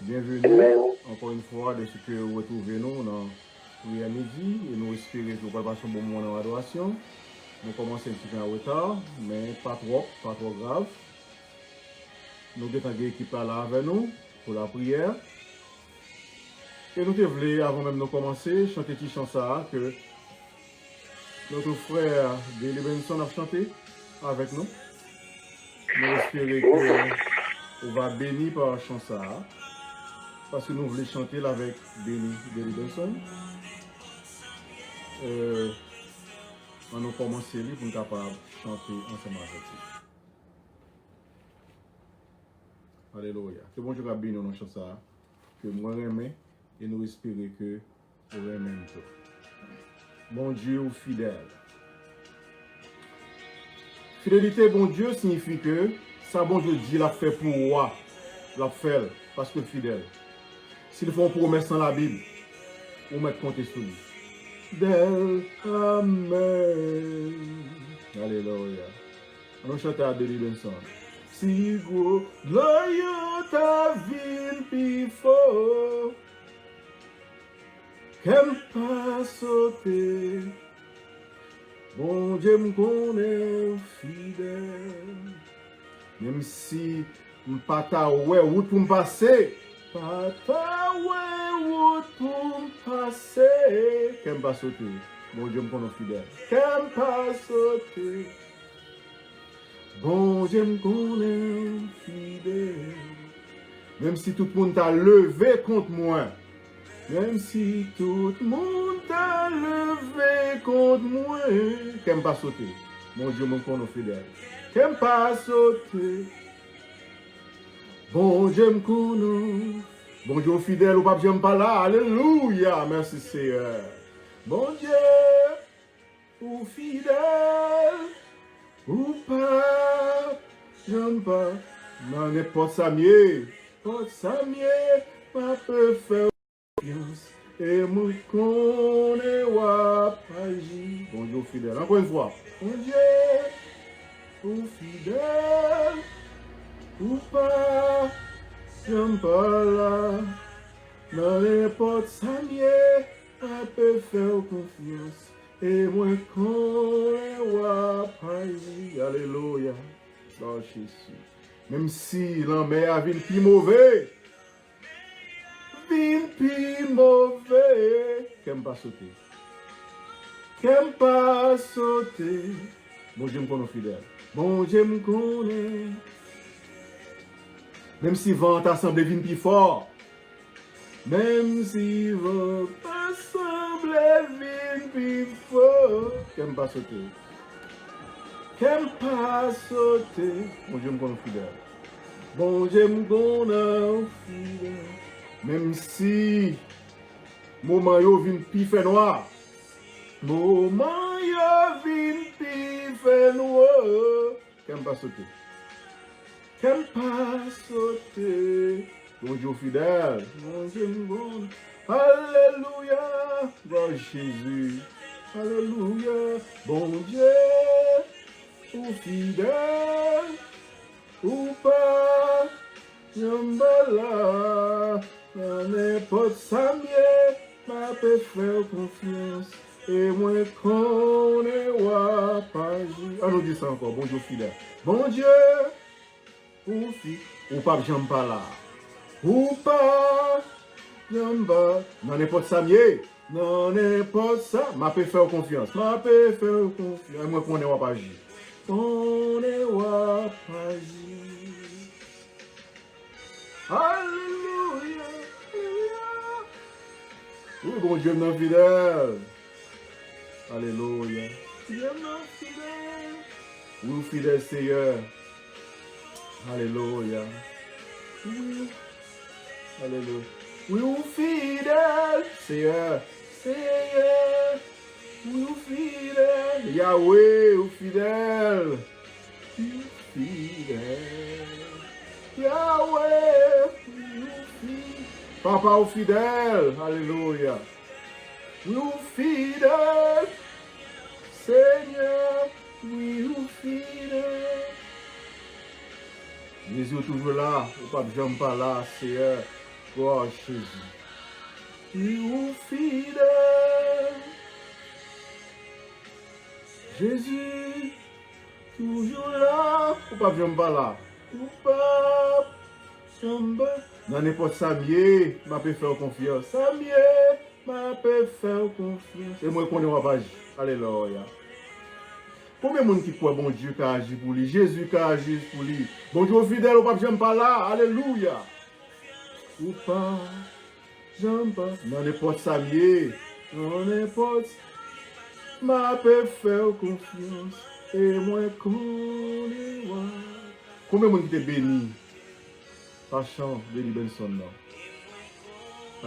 Bienvenue encore une fois de ce que vous retrouvez nous dans prière midi et nous espérons que vous allez passer un bon moment dans l'adoration. Nous commençons un petit peu en retard, mais pas trop grave. Nous avons une équipe là avec nous pour la prière. Et nous voulons, avant même de commencer, chanter petit chant ça que notre frère Billy Benson a chanté avec nous. Nous espérons que vous va béni par le chant ça. Parce que nous voulons chanter avec Billy Benson. On a commencé pour nous capable de chanter ensemble avec lui. Alléluia. Que bon Dieu a béni dans chant ça. Que moi j'aime et nous espérons que vous aimez tout. Bon Dieu fidèle. Fidélité, bon Dieu, signifie que ça, bon Dieu dit, l'a fait pour moi. L'a fait parce que fidèle. S'il faut une promesse dans la Bible, on met compter sur lui. Fidèle, Amen. Alléluia. On chante à Billy Benson. Si gros, glorieux ta ville before, qu'aime pas sauter. Bon Dieu me connaît fidèle. Même si je ne suis pas route pour me passer. Pas ta route pour me passer. Qu'aime pas sauter. Bon Dieu me connaît fidèle. Qu'aime pas sauter. Bon Dieu me connaît fidèle. Même si tout le monde t'a levé contre moi. Même si tout le monde t'a levé contre moi, qu'aime pas sauter. Mon Dieu, mon connaît fidèle. Qu'aime pas sauter. Bon Dieu, me connaît. Bon Dieu, fidèle, ou pas, j'aime pas là. Alléluia. Merci, Seigneur. Bon Dieu, ou fidèle, ou pas, j'aime pas. Non, n'importe ça mieux. N'importe ça mieux, pas peut faire. Et moi connais wa pagi. Bon Dieu fidèle. Encore une fois. Bon Dieu, ou fidèle, ou pas, j'aime pas là. Dans n'importe ça mieux, pas peut faire confiance. Et moi connais wa pagi. Alléluia. Lord Jésus. Même si l'enmer a vu le plus mauvais. Vin pi mauvais, qu'aime pas sauter. Qu'aime pas sauter. Bon Dieu me connaît fidèle. Bon Dieu me connaît. Même si vent t'a semblé vin plus fort. Même si vent t'a semblé vin plus fort. Qu'aime pas sauter. Qu'aime pas sauter. Bon Dieu me connaît fidèle. Bon Dieu me connaît fidèle. Même si moment yo vin pi fait noir, moment yo vin pi fait noir, qu'aime pas sauter. Qu'aime pas sauter. Bon Dieu fidèle, bon Dieu bon. Alléluia, bon Jésus. Alléluia, bon Dieu, ou fidèle, ou pas, yambala. N'importe ça mieux, pas peut faire confiance. Et moi connais wa pagi. Ah nous dit ça encore, bon Dieu fidèle. Bon Dieu, ou fidèle, ou pas j'aime pas là. Ou pas, j'aime pas. Non n'importe ça mieux. Non n'importe ça, ma peut faire confiance. Ma peut faire confiance. Et moi connais wa pagi. Connais wa pagi. Alléluia. Oui, bon Dieu, non fidèle. Alléluia. Dieu, non fidèle. Oui, fidèle Seigneur. Alléluia. Oui. Alléluia. Oui, fidèle Seigneur. Seigneur. Oui, fidèle. Yahweh, ou fidèle. Oui, fidèle. Yahweh, ou fidèle. Papa ou fidèle, alléluia. Ou fidèle, Seigneur, oui ou fidèle. Jésus est toujours là, ou pas, j'aime pas là, Seigneur. Oh Jésus. Tu fidèle. Jésus, toujours là. Ou pas bien là. Ou pas. Dans n'importe Samier, je peux faire confiance. Samier, je peux faire confiance. Et moi, je connais ma page. Alléluia. Combien de monde qui croit bon Dieu qui a agi pour lui? Jésus qui a agi pour lui. Bon Dieu fidèle, ou pas j'aime pas là. Alléluia. Ou pas, j'aime pas. Dans n'importe Samier, dans n'importe, je peux faire confiance. Et moi, connais. Combien de monde qui t'est béni? Par chant de Benson, non.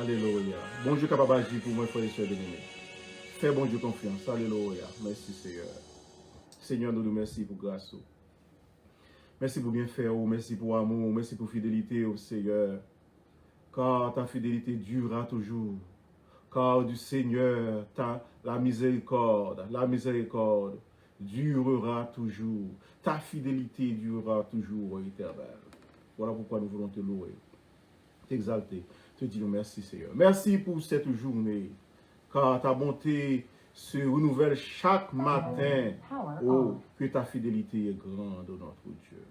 Alléluia. Bon Dieu capable d'agir pour moi, frère et soeur bien-aimés. Fais bon Dieu confiance. Alléluia. Merci Seigneur. Seigneur, nous merci pour grâce. Merci pour bien faire. Merci pour amour. Merci pour fidélité au Seigneur. Car ta fidélité durera toujours. Car du Seigneur, la miséricorde durera toujours. Ta fidélité durera toujours, éternel. Voilà pourquoi nous voulons te louer, t'exalter, te dire merci Seigneur. Merci pour cette journée, car ta bonté se renouvelle chaque matin. Oh, que ta fidélité est grande, notre Dieu.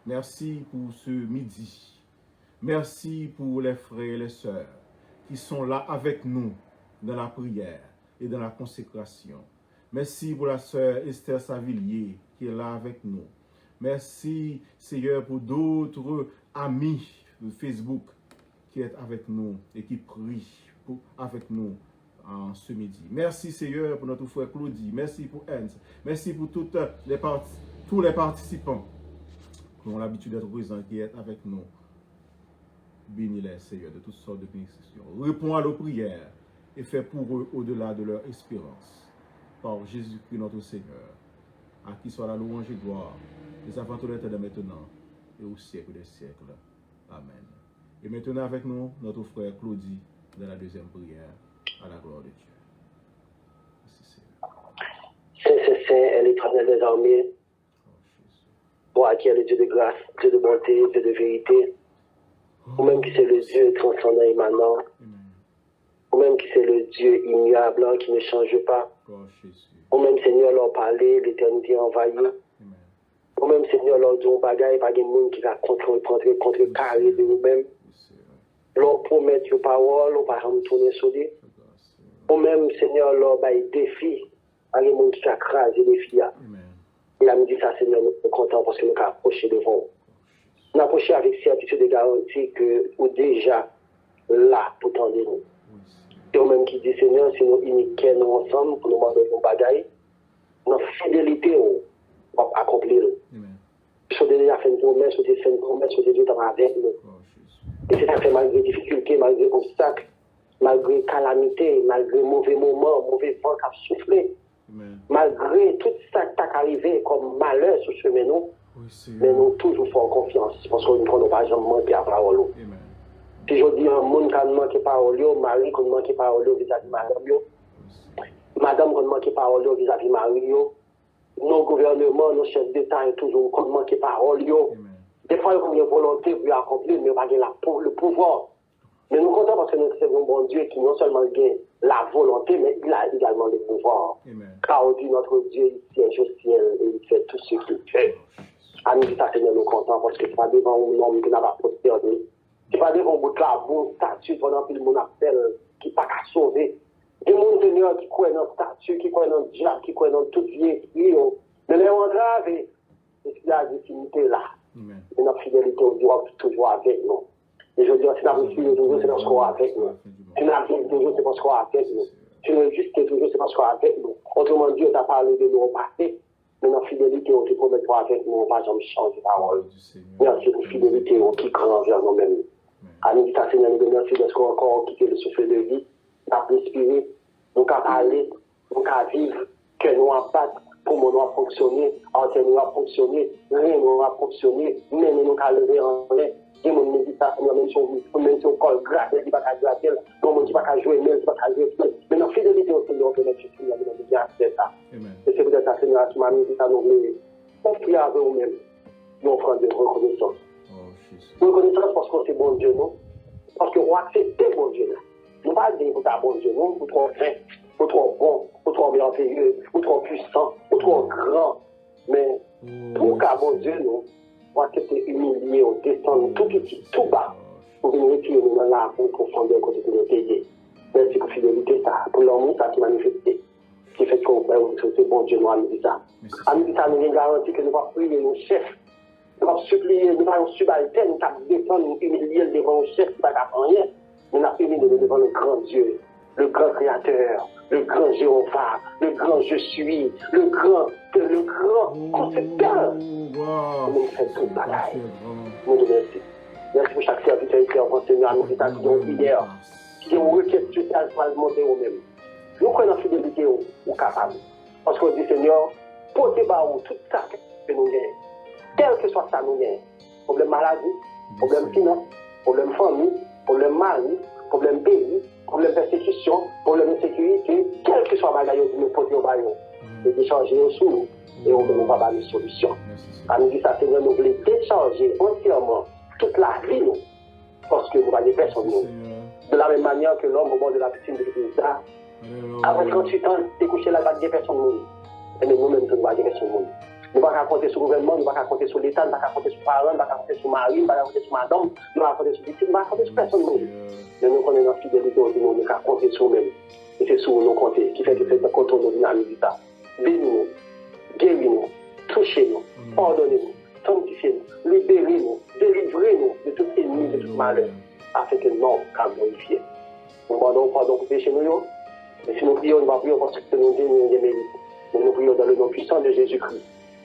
Merci pour ce midi. Merci pour les frères et les sœurs qui sont là avec nous dans la prière et dans la consécration. Merci pour la sœur Esther Savillier qui est là avec nous. Merci, Seigneur, pour d'autres amis de Facebook qui sont avec nous et qui prient avec nous en ce midi. Merci, Seigneur, pour notre frère Claudie. Merci pour Hans. Merci pour tous les participants qui ont l'habitude d'être présents, qui sont avec nous. Bénis-les, Seigneur, de toutes sortes de bénédictions. Réponds à nos prières et fais pour eux au-delà de leur espérance. Par Jésus-Christ, notre Seigneur, à qui soit la louange et gloire. Les avant tout l'éternel maintenant et au siècle des siècles. Amen. Et maintenant avec nous, notre frère Claudie, dans la deuxième prière, à la gloire de Dieu. Saint, est l'Éternel des armées. Toi qui es le Dieu de grâce, Dieu de bonté, Dieu de vérité. Ou même qui c'est le Dieu transcendant immanent. Ou même qui c'est le Dieu immuable qui ne change pas. Ou même Seigneur leur parler, l'éternité envahie. Ou même Seigneur leur dit un bagage, pas de monde qui va contrecarrer de nous-mêmes. Leur promettre une parole, ou pas retourner sur lui. Ou même Seigneur leur bail défi, pas de monde qui va craser les filles. Il a me dit ça Seigneur, nous sommes contents parce que nous avons approché devant. Nous avons approché avec certitude et garantie que nous déjà là pour tendre nous. C'est eux-mêmes qui disent Seigneur, si nous uniquons nous ensemble pour nous demander un bagage, notre fidélité, on va accomplir. Si on a déjà fait une promesse, on a fait une promesse, on a Dieu avec nous. Et c'est ça fait malgré difficultés, malgré obstacles, malgré calamité, malgré mauvais moments, mauvais vent qui a soufflé, malgré tout ça qui est arrivé comme malheur sur ce chemin, mais nous toujours faisons confiance parce qu'on ne prend pas jamais manquer à parole. Si je dis un monde qui a manqué parole, Marie qui a manqué parole vis-à-vis madame, madame qui a manqué parole vis-à-vis Marie, nos gouvernements, nos chefs d'État toujours qui ont manqué parole. Des fois, il y a une volonté pour accomplir, mais il n'y a pas le pouvoir. Mais nous comptons parce que nous sommes un bon Dieu qui non seulement gagne la volonté, mais il a également le pouvoir. Car on dit notre Dieu, il siège au ciel et il fait tout ce qu'il fait. À nous, ça, Seigneur, nous comptons parce que ce n'est pas devant un homme qui n'a pas postérité. Ce n'est pas devant un bout de la bonne statue pendant que le monde appelle qui n'a pas qu'à sauver. Des gens, Seigneur, qui croient dans la statue, qui croient dans le diable, qui croient dans tout vie, mais les entraves, c'est la définité là. Et notre fidélité au Dieu toujours avec nous. Et je dis, si nous suivons toujours, c'est parce qu'on est avec nous. Si nous avons toujours, c'est parce qu'on est avec nous. Si nous existons toujours, c'est parce qu'on est avec nous. Autrement, Dieu t'a parlé de nous au passé. Mais notre fidélité, on te promet de avec nous, on ne va jamais changer de parole. Merci pour fidélité, on qui craint envers nous-mêmes. À nous, Seigneur, nous merci de ce qu'on a encore quitté le souffle de vie, nous avons respiré, nous avons parlé, nous avons vivre, que nous avons battu. Pour nous a fonctionné, antenne nous a fonctionné, rien nous a fonctionné, même nous a levé en l'air. Dieu nous dit ça, même si on colle grâce, il ne va pas gratter, on ne va pas jouer, même il ne va pas jouer. Mais notre fidélité au Seigneur, on peut mettre sur Seigneur, nous dit ça. Et c'est peut-être ça, Seigneur, qui m'a mis ça, nous voulons confier avec nous-mêmes, nous offrons de reconnaissance. Reconnaissance parce que c'est bon Dieu, non? Parce que on accepte bon Dieu là. Nous ne parlons pas pour ta bon Dieu, non, pour trop fin, pour trop bon, pour trop merveilleux, pour trop puissant, pour trop grand. Mais pour qu'à bon Dieu, nous, on accepter humilier, on descend tout petit, tout bas, pour venir retirer nous dans la profondeur côté de notre pays. Merci pour fidélité, ça, pour l'amour, ça qui manifesté, qui fait qu'on c'est bon Dieu, nous, à nous dire ça. À nous dire ça, nous avons garanti que nous allons prier nos chefs. Nous allons supplier, nous allons subalterner, nous allons descendre, nous humilier devant nos chefs, nous n'avons rien. Nous allons humilier devant le grand Dieu, le grand Créateur, le grand Jéhovah, le grand Je suis, le grand concepteur. Nous faisons tout le bagaille. Nous nous remercions. Merci pour chaque serviteur qui a renseigné à nous, qui a dit hier, qui ont requête sociale pour monter eux-mêmes. Nous connaissons la fidélité ou capable. Parce qu'on dit, Seigneur, portez bas tout ça que nous gagnons. Quel que soit ça, nous gagnons. Problème maladie, problème finance, problème famille, problème mari, problème pays, problème persécution, problème insécurité, quel que soit le bagage que nous portons au baillon. Et décharger au sous et on ne va pas de solution. À nous dit ça, Seigneur, nous voulons décharger entièrement toute la vie, nous, parce que nous avons des personnes. De la même manière que l'homme au bord de la piscine de l'Église, après 38 ans, découcher la bague des personnes. Et nous-mêmes, nous avons des personnes. Nous ne pouvons pas compter sur le gouvernement, nous ne pouvons pas compter sur l'État, nous ne pouvons pas compter sur les parents, nous ne pouvons pas compter sur Marie, nous ne pouvons pas compter sur madame, nous ne pouvons pas compter sur victime, nous ne pouvons pas compter sur personne. Mais nous connaissons notre fidélité, nous ne pouvons pas compter sur nous-mêmes. Et c'est sur nous compter, qui fait que c'est quand on nous dynamique ça. Bénis-nous, guéris-nous, touchez-nous, pardonnez-nous, sanctifiez-nous, libérez-nous, délivrez-nous de tout ennemi, de tout malheur, afin que nous soyons glorifiés. Nous demandons pardon pour pécher nous, et si nous prions, nous ne prions pas parce que nous gagnons des mérites. Mais nous prions dans le nom puissant de Jésus-Christ,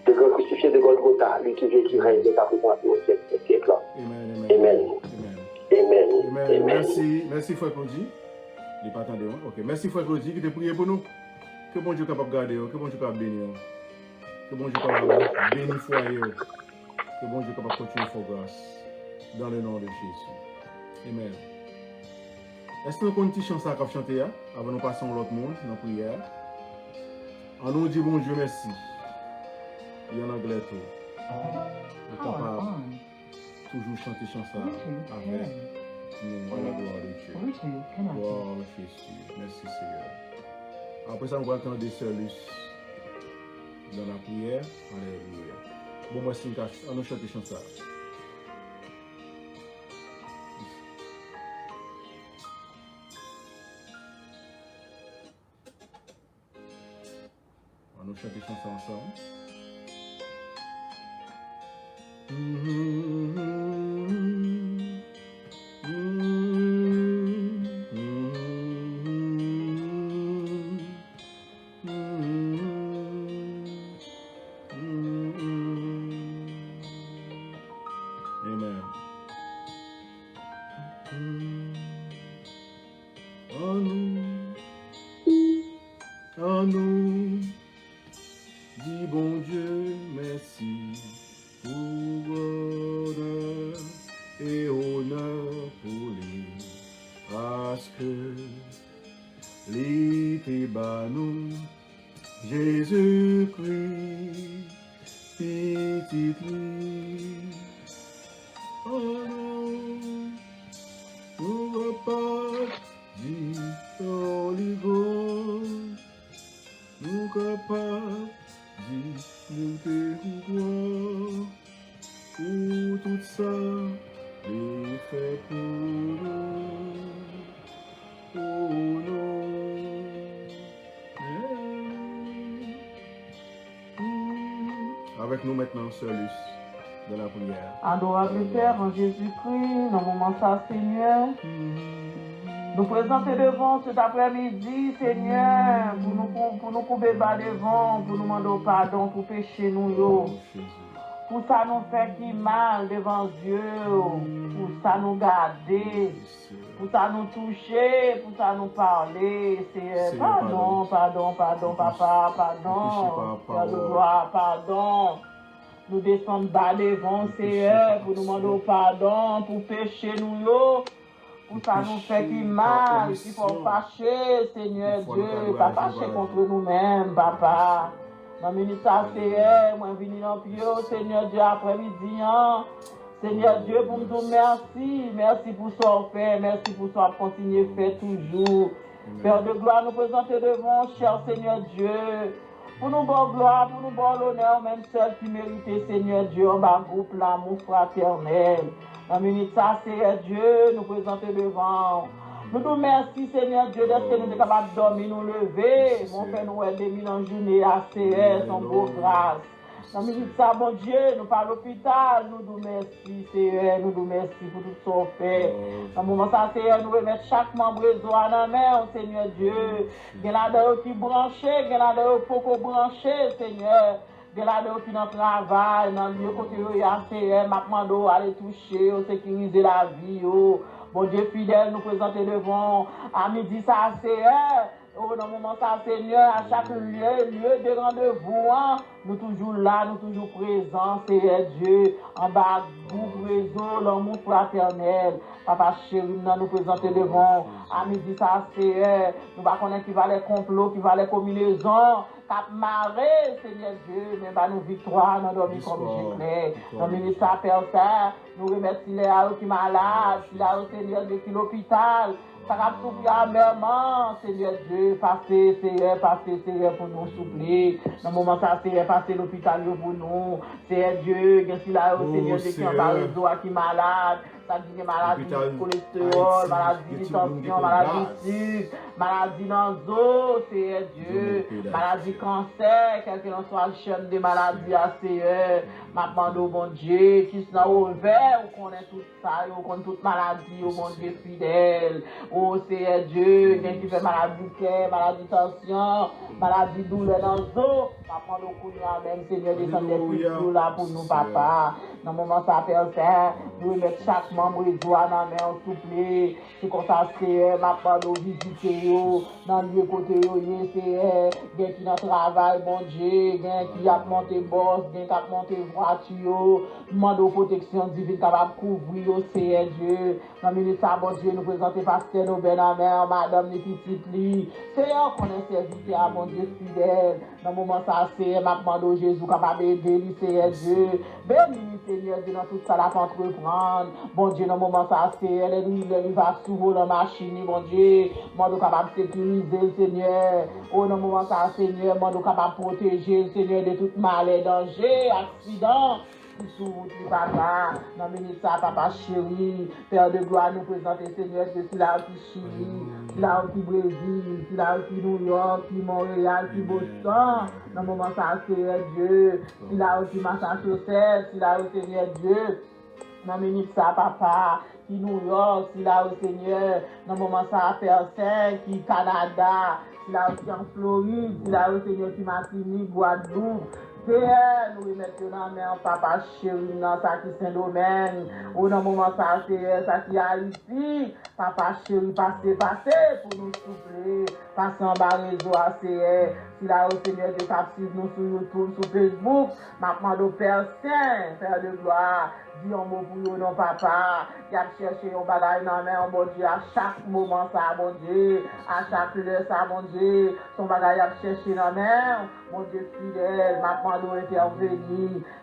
le grand crucifié de Golgotha, lui qui vit et qui règne de ta présence au siècle. Amen. Amen. Merci, frère Claudie. Il n'est pas attendu. Ok. Merci, frère Claudie, qui t'a prié pour nous. Que bon Dieu capable de garder, que bon Dieu capable de bénir. Que bon Dieu capable de bénir foyer. Que bon Dieu capable de continuer à faire grâce. Dans le nom de Jésus. Amen. Est-ce que nous avons une petite chance à chanter avant de passer à l'autre monde dans la prière? On nous dit bon Dieu merci. Il y en a anglais tout. Nous sommes capables toujours chanter chanson avec nous à la gloire de Dieu. Gloire à Jésus. Merci Seigneur. Après ça, on va attendre des services dans la prière. Alléluia. Bon, moi, c'est une tâche. On nous chante des chansons. On nous chante des chansons ensemble. Amen. En nous, dis bon Dieu merci pour honneur et honneur pour lui, parce que l'été bas nous, Jésus-Christ, petit lui. Oh non, on va pas dire Holy Ghost, nous capables de nous découvrir pour tout ça, les fait pour nous. Oh non, avec nous maintenant, Sœur Luce. De la prière. Adorable Père, en Jésus-Christ, dans le moment ça, Seigneur, nous présenter devant cet après-midi, Seigneur, pour nous couper bas devant, pour nous demander pardon pour pécher nous. Pour ça nous faire qui mal devant Dieu, pour ça nous garder, pour ça nous toucher, pour ça nous parler, Seigneur. Pardon, papa, pardon. Nous descendons bas devant Seigneur pour nous demander pardon, pour pécher nous, pour ça nous fait qui mal, qui faut fâcher, Seigneur Dieu, pas fâcher contre nous-mêmes, papa. Dans le minute ça, Seigneur, moi, je viens dans le Seigneur Dieu, après-midi, Seigneur Dieu, pour nous dire merci. Merci pour ce qu'on fait. Merci pour ce qu'on continue à faire toujours. Père de gloire, nous présenter devant, cher Seigneur Dieu. Pour nous bonne gloire, pour nous bon honneur, même seul qui mérite, Seigneur Dieu, en bas groupe l'amour fraternel. Dans minute ça, Seigneur Dieu, nous présenter devant. Nous nous merci, Seigneur Dieu, d'être que nous sommes capables de dormir, nous lever. Mon Père, nous aider dans la journée à CS, en beau grâce. Dans minute ça, mon Dieu, nous parlons à l'hôpital, nous nous merci, Seigneur, nous nous merci pour tout ce qu'on fait. Dans le moment ça, Seigneur, nous remettons chaque membre de la dans la main, Seigneur Dieu. Il y en a qui branché, il y en a qui faut brancher, Seigneur. Il y en a qui dans le travail, dans le lieu côté où il y a Seigneur, maintenant, aller toucher, sécuriser la vie. Bon Dieu fidèle, nous présenter devant, à midi ça, Seigneur. Oh, dans le moment ça, Seigneur, à chaque lieu de rendez-vous, hein, nous toujours là, nous toujours présents, Seigneur Dieu, en bas, groupe réseau, l'amour fraternel. Papa chéri, nous présenter devant, à midi ça, Seigneur, nous va connaître qui va les complots, qui va les combinaisons, cap maré, Seigneur Dieu, mais bah nous victoire, nous dormir comme Jéclé. Dans le ministère Père Saint, nous remercions les qui malades, si là, Seigneur, depuis l'hôpital. Ça va souffrir amèrement, Seigneur Dieu, passez, Seigneur, pour nous souffler. Dans le moment ça, Seigneur, passez l'hôpital pour nous. Seigneur Dieu, bien si là, Seigneur, qui en parle qui est malade. Ça dit maladie de cholestérol, maladie de tension, maladie de sucre, maladie dans l'eau, Seigneur Dieu, maladie cancer, quel que soit le chaîne de maladie à Seigneur. Maintenant, au bon Dieu, qui se ouvert, on connaît tout ça, on connaît toute maladie, au bon Dieu fidèle. Oh Seigneur Dieu, qui fait maladie de cœur, maladie de tension, maladie de douleur dans l'eau. Maintenant, au Kounia, même Seigneur, descendez tout là pour nous, papa. Dans le moment, ça fait ça, nous remettons chaque membre de joie dans la main, s'il vous plaît. C'est comme ça, Seigneur, maintenant, nous visitons dans le lieu côté, Seigneur, quelqu'un qui dans le travail, bon Dieu, quelqu'un qui a monté boss, quelqu'un qui a monté voiture, demande aux protections divines capables de couvrir, Seigneur Dieu. Dans le minute, ça, bon Dieu, nous présentons Pasteur Nobel en main, Madame les petites lits. Seigneur, qu'on est serviteur à mon Dieu fidèle. Dans le moment, ça, Seigneur, maintenant, Jésus, capable d'aider, Seigneur Dieu. Béni, Seigneur Dieu, dans tout ça, la entreprendre. Bon Dieu, dans le moment, ça, Seigneur, il va souvent dans la machine, bon Dieu. Moi, nous capable de sécuriser le Seigneur. Oh, dans le moment, ça, Seigneur, moi, nous capable de protéger le Seigneur de tout mal et danger, accident. Sous papa, dans le minute ça, papa chéri, Père de gloire, nous présenter Seigneur, que c'est là qui Chili, c'est là qui Brésil, c'est là qui New York, qui Montréal, qui Boston, dans le moment ça, Seigneur Dieu, c'est là qui Massachusetts, c'est là Seigneur Dieu, dans le minute ça, papa, qui New York, c'est là Seigneur, dans le moment ça, Père Saint, qui Canada, c'est là aussi en Floride, c'est là Seigneur qui Martinique, Guadeloupe. Seigneur, nous remettons dans la main, papa chéri, dans ça qui Saint-Domingue, ou dans le moment ça, Seigneur, ça qui a ici, papa chéri, passez, pour nous souffler, passez en bas réseau à Seigneur, si là, au Seigneur de captive, nous sur YouTube, sur Facebook, maintenant, au Père Saint, Père de gloire, dis un mot pour nous, non, papa, qui a cherché un bagage dans la main, bon Dieu, à chaque moment, ça, bon Dieu, à chaque heure, ça, bon Dieu, son bagage a cherché dans la main, mon Dieu fidèle, maintenant, nous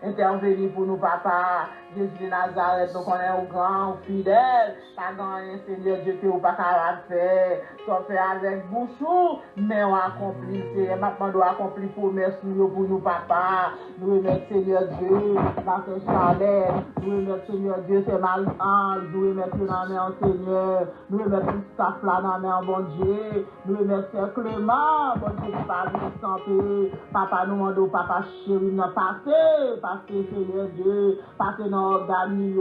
intervenir pour nous, papa, Jésus de Nazareth, nous connaissons au grand, au fidèle, pas grand, Seigneur Dieu, que vous pas capable de faire, soit fait avec bouchou, mais on accomplit, c'est maintenant, nous accomplir promesse pour nous, papa, nous remettons, Seigneur Dieu, dans ce chalet, nous remettons, Seigneur Dieu, c'est Marie-Ange, nous remettons dans la main, Seigneur, nous remettons tout ça là dans la main, bon Dieu, nous remettons Clément, bon Dieu, qui parle de santé, papa, nous demandons, papa chéri, nous passez, Seigneur Dieu, passez dans l'organe,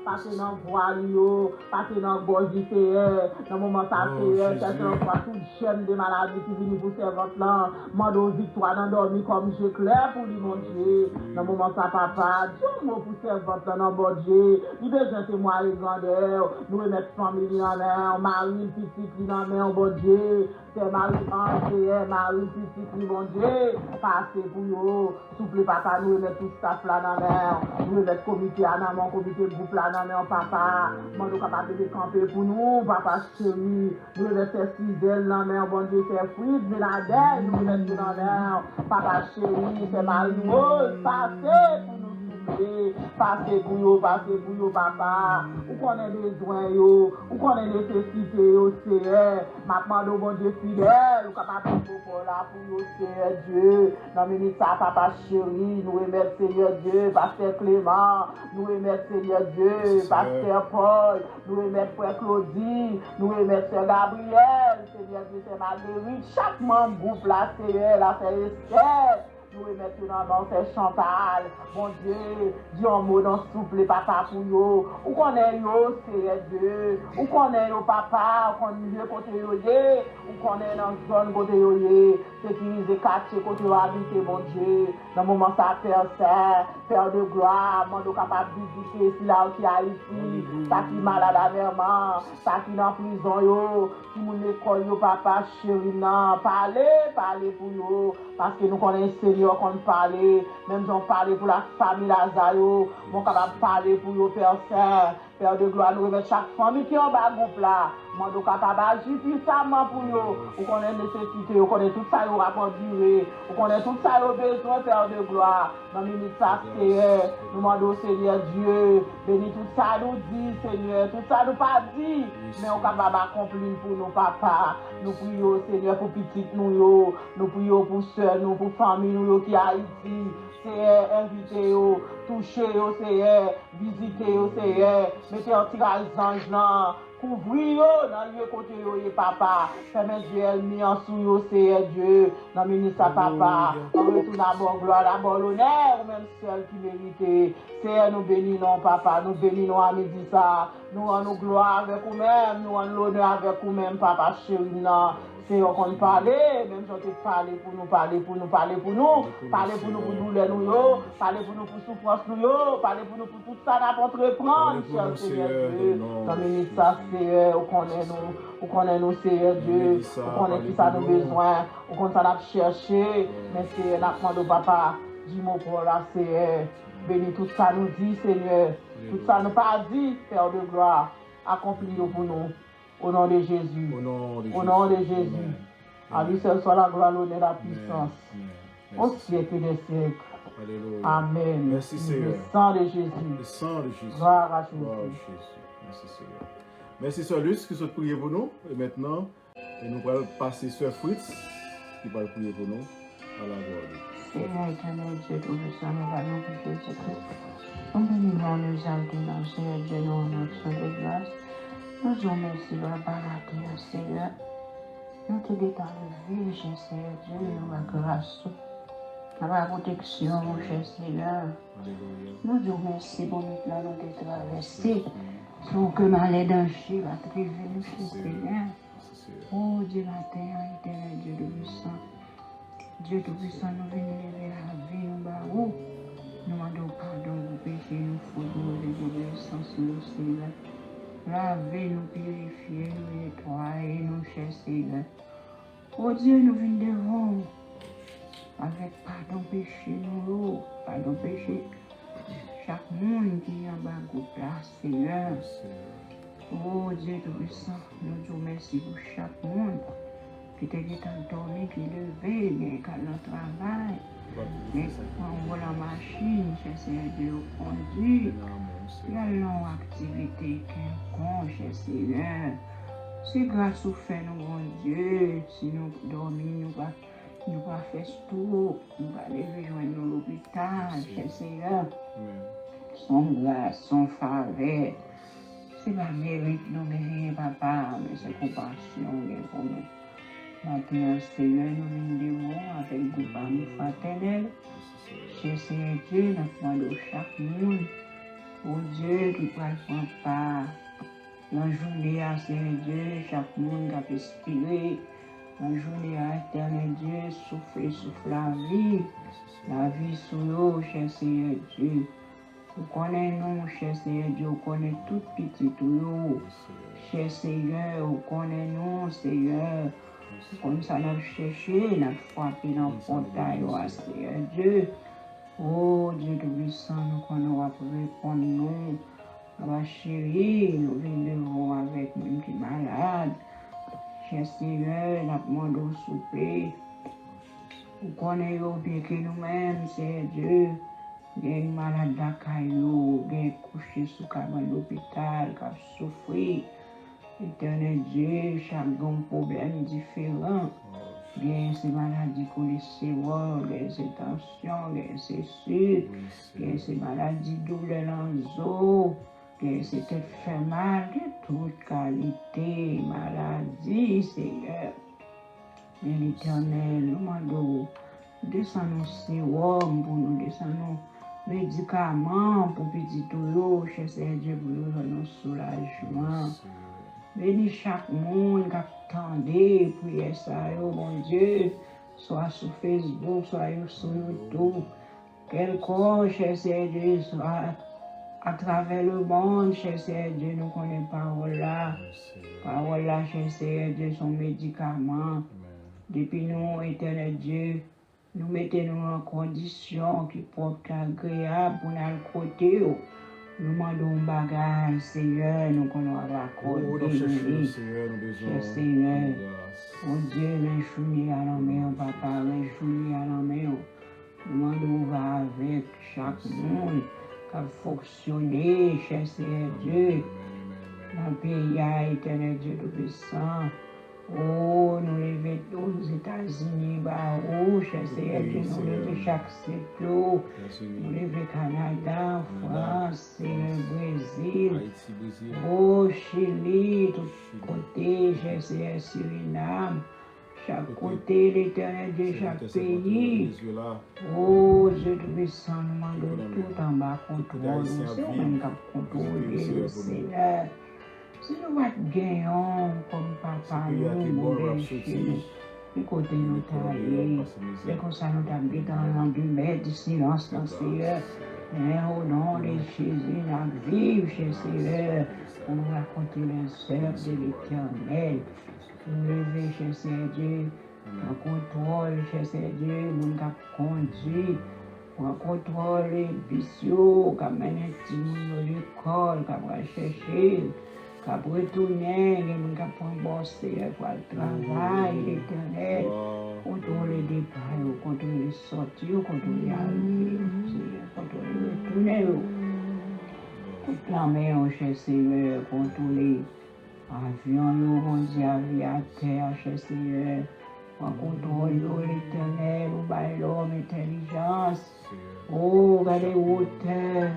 passez dans le voile, passez dans le gorge du Seigneur, dans le moment ça, Seigneur, quelqu'un voit toute chaîne de maladies qui viennent pour servante là, demandons victoire dans dormir comme je clair pour lui, mon Dieu, dans le moment ça, papa, Dieu, mot pour servante là, bon Dieu, il besoin de moi et grandeur, nous remettons famille dans la main, Marie, petite, dans la main, bon Dieu, c'est Marie-Ange, c'est Marie, petite, bon Dieu, passez pour nous, souple papa, nous remettons tout ça là dans la main, nous remettons comité en amont, comité groupe là dans la main, papa, nous sommes capables de camper pour nous, papa chéri, nous remettons Cisel dans la main, bon Dieu, c'est Fritz, Benadel, nous remettons dans la main, papa chéri, c'est Marie-Rose, passez pour nous. prier. Passez pour yo, papa. Ou connaît besoin yo, ou connaît nécessité yo, Seigneur. Maintenant, nous, bon Dieu fidèle, ou capable de pour là pour yo, Seigneur Dieu. Dans minute ça, papa chéri, nous remercions Seigneur Dieu, Pasteur Clément, nous remercions Seigneur Dieu, Pasteur Paul, nous remercions Frère Claudie, nous remercions Gabriel, Seigneur Dieu, c'est Marguerite, chaque membre groupe là, Seigneur, la Sœur Esther. Nous remettons dans c'est Chantal, mon Dieu, dis un mot dans souple papa pour yo. Ou qu'on est yo, Seigneur Dieu. Ou qu'on est yo papa, ou qu'on est côté yo yé. Ou qu'on est dans zone côté yo yé. Sécuriser quartier côté yo habiter, mon Dieu. Dans le moment ça, Père de gloire, mon Dieu capable de visiter si là qui a ici. Ça qui malade amèrement, ça qui dans prison yo. Qui moun l'école yo papa chéri nan. Parlez pour yo. Parce que nous connaissons Seigneur qu'on parle, même j'en parle pour la famille Lazayo, mon capable de parler pour le Père Saint, Père de gloire, nous remettons chaque famille qui est en bas groupe là, mon Dieu capable d'agir puissamment pour nous, vous connaissez nécessité, vous connaissez tout ça, vous rapport durée, vous connaissez tout ça, vous besoin, Père de gloire, dans le minute ça, Seigneur, nous demandons Seigneur Dieu, bénis tout ça, nous dit Seigneur, tout ça nous pas dit, mais on capable d'accomplir pour nos papas, nous prions Seigneur pour petit nous, nous prions pour soeurs, nous pour famille nous qui a ici, Seigneur, invitez vous, touchez vous, Seigneur, visitez vous, Seigneur, mettez un tirage d'ange là, couvrez vous dans le lieu côté vous, papa, permettez Dieu mis en sous vous, Seigneur Dieu, dans le ministère papa, on retourne d'abord gloire, d'abord l'honneur, ou même seul qui mérite, Seigneur, nous bénissons papa, nous bénissons à midi ça, nous rendons gloire avec vous-même, nous rendons l'honneur avec vous-même, papa chéri, non. Seigneur, qu'on parle, même si on te parle pour nous, parler pour nous, parler pour douleur nous, parler pour nous pour souffrance nous, parler pour nous pour tout ça, n'importe reprendre, cher Seigneur Dieu. Dans les minutes, ça, Seigneur, on connaît nous, Seigneur Dieu, on connaît qui ça nous besoin, on connaît ça n'a cherché, mais Seigneur, n'a pas de papa, dis-moi pour là, Seigneur, bénis tout ça nous dit, Seigneur, tout ça nous pas dit, Père de gloire, accomplis-le pour nous. Au nom de Jésus. Au nom de Jésus. À lui seul soit la gloire, l'honneur, la puissance. Au siècle des siècles. Alléluia. Amen. Merci Seigneur. Le sang de Jésus. Le sang de Jésus. Gloire à Jésus. Gloire à Jésus. Merci Seigneur. Merci Sœur Luce qui souhaite prier pour nous. Et maintenant, nous allons passer Sœur Fritz qui va prier pour nous. À la gloire de Dieu. Seigneur éternel, Dieu tout-puissant, nous allons pour Jésus-Christ. Nous bénissons le jardin, Seigneur Dieu, nous en action de grâce. Nous vous remercions par la terre, Seigneur. Nous te détendons le vie, cher Seigneur Dieu, nous la grâce, la protection, mon cher Seigneur. Nous vous remercions pour nous là, nous te traverser. Pour que malheur danger va triver nous, cher Seigneur. Oh Dieu, la terre, éternel Dieu tout-puissant. Dieu tout-puissant, nous venons lever la vie, nous barreaux. Nous demandons pardon pour pécher, nous fautes, nous désobéissance, nous, Seigneur. Lavez nous, purifiez nous, nettoyez nous, cher Seigneur. Oh Dieu, nous venons devant avec pardon péché, nous, pardon péché. Chaque monde qui est en bas de place, Seigneur. Oh Dieu tout-puissant, nous te remercions pour chaque monde qui t'a dormi, qui est levé, qui a le travail. Mais on voit la machine, cher Seigneur Dieu, conduit. Il y a une longue activité quelconque, cher Seigneur. C'est grâce au fait, nous, bon Dieu, si nous dormons, nous va faire tout, nous va aller rejoindre l'hôpital, cher Seigneur. Son grâce, son faveur. C'est pas mérite, nous, mais papa, mais c'est compassion pour nous. Maintenant, Seigneur, nous venons avec le gouvernement fraternel. Cher Seigneur Dieu, nous demandons chaque monde. Oh Dieu, qui prend part. La journée à Seigneur Dieu, chaque monde a expiré. La journée à éternel Dieu, souffle la vie sous l'eau, cher Seigneur Dieu. Vous connaissez nous, cher Seigneur Dieu, vous connaissez tout petit tout. Cher Seigneur, vous connaissez nous, Seigneur. Comme ça, nous cherché, nous frappé dans le portail, Seigneur Dieu. Oh Dieu tout-puissant, nous connaissons pour répondre nous. Ma chérie, nous venons avec nous qui malade. Cher Seigneur, nous demandons souper. Vous connaissez bien que nous-mêmes, Seigneur Dieu. Gen malade la caillou, gen couché sous cabane l'hôpital, qui a souffert. Éternel Dieu, chaque problème différent. Gen ces maladies cholestérol, gen ces tensions, gen ces sucres, gen ces maladies douleurs dans os, gen ces têtes fait mal, de toute qualité, maladie, Seigneur. Mais l'Éternel, nous demandons, descend nos sérum pour nous, descend nos médicaments pour petit tout, cher Seigneur Dieu, pour nous donner un soulagement. Bénis chaque monde qui attendait prier ça, mon Dieu, soit sur Facebook, soit sur YouTube. Quelque cher Seigneur Dieu, soit à travers le monde, cher Seigneur Dieu, nous connaissons parole là. Parole là, cher Seigneur Dieu, son médicament. Depuis nous, éternel Dieu, nous mettons en condition qui porte agréable pour nous côté. Nous demandons un bagage, Seigneur, nous connaissons la côte. Seigneur, mon Dieu, réjouis à la main, papa, réjouis à la main. Nous demandons va avec chaque monde qui a fonctionné, cher Seigneur Dieu, dans le pays, éternel Dieu tout-puissant. Oh, nous levons aux États-Unis, cher Seigneur Dieu, nous levons chaque secteur, nous levons Canada, France, Brésil, oh, Chili, tout côté, cher Seigneur Suriname, chaque côté, l'éternel Dieu, chaque pays. Oh, Dieu tout-puissant, nous demandons tout en bas contrôle, c'est nous-mêmes qui contrôlons le Seigneur. Si nous gagnons comme papa, nous berger, nous côté nous tailler, c'est comme ça nous avons dans l'endumètre du silence dans Seigneur. Mais au nom de Jésus, nous vivons chez Seigneur, pour nous raconter les œuvres de l'Éternel. Nous lever chez Seigneur Dieu, en contrôle chez Seigneur Dieu, nous avons conduit. On contrôle les vicieux, qui amènent un petit monde à l'école, qui va chercher. Quand retourner, les gens qui prennent bosser pour le travail, l'éternel, contrôler les départs, contrôler les sorties, contrôler les arrivées, contrôler les retourner. Proclamer, cher Seigneur, contrôler l'avion, aviateur, cher Seigneur, contrôler l'éternel, l'homme, intelligence, oh, regardez hauteur.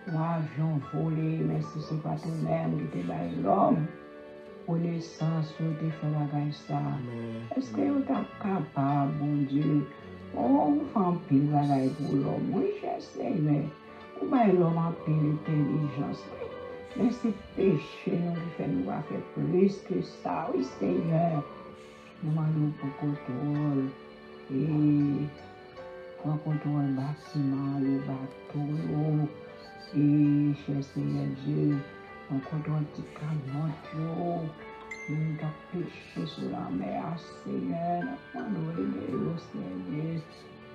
Avion volé, mais si ce n'est pas toi-même qui te baille l'homme, connaissance, tu te fais la ça. Est-ce que tu es capable, mon Dieu? Oh, on fait un pile bagaille pour l'homme. Oui, je sais, mais on baille l'homme en pile intelligence. Mais c'est péché nous qui fait nous faire plus que ça. Oui, Seigneur. Nous demandons pour contrôle. Et pour contrôle le bâtiment, le bateau. Et cher Seigneur Dieu, on contrôle petit camion, nous avons péché sur la mer, Seigneur, nous avons aidé le Seigneur.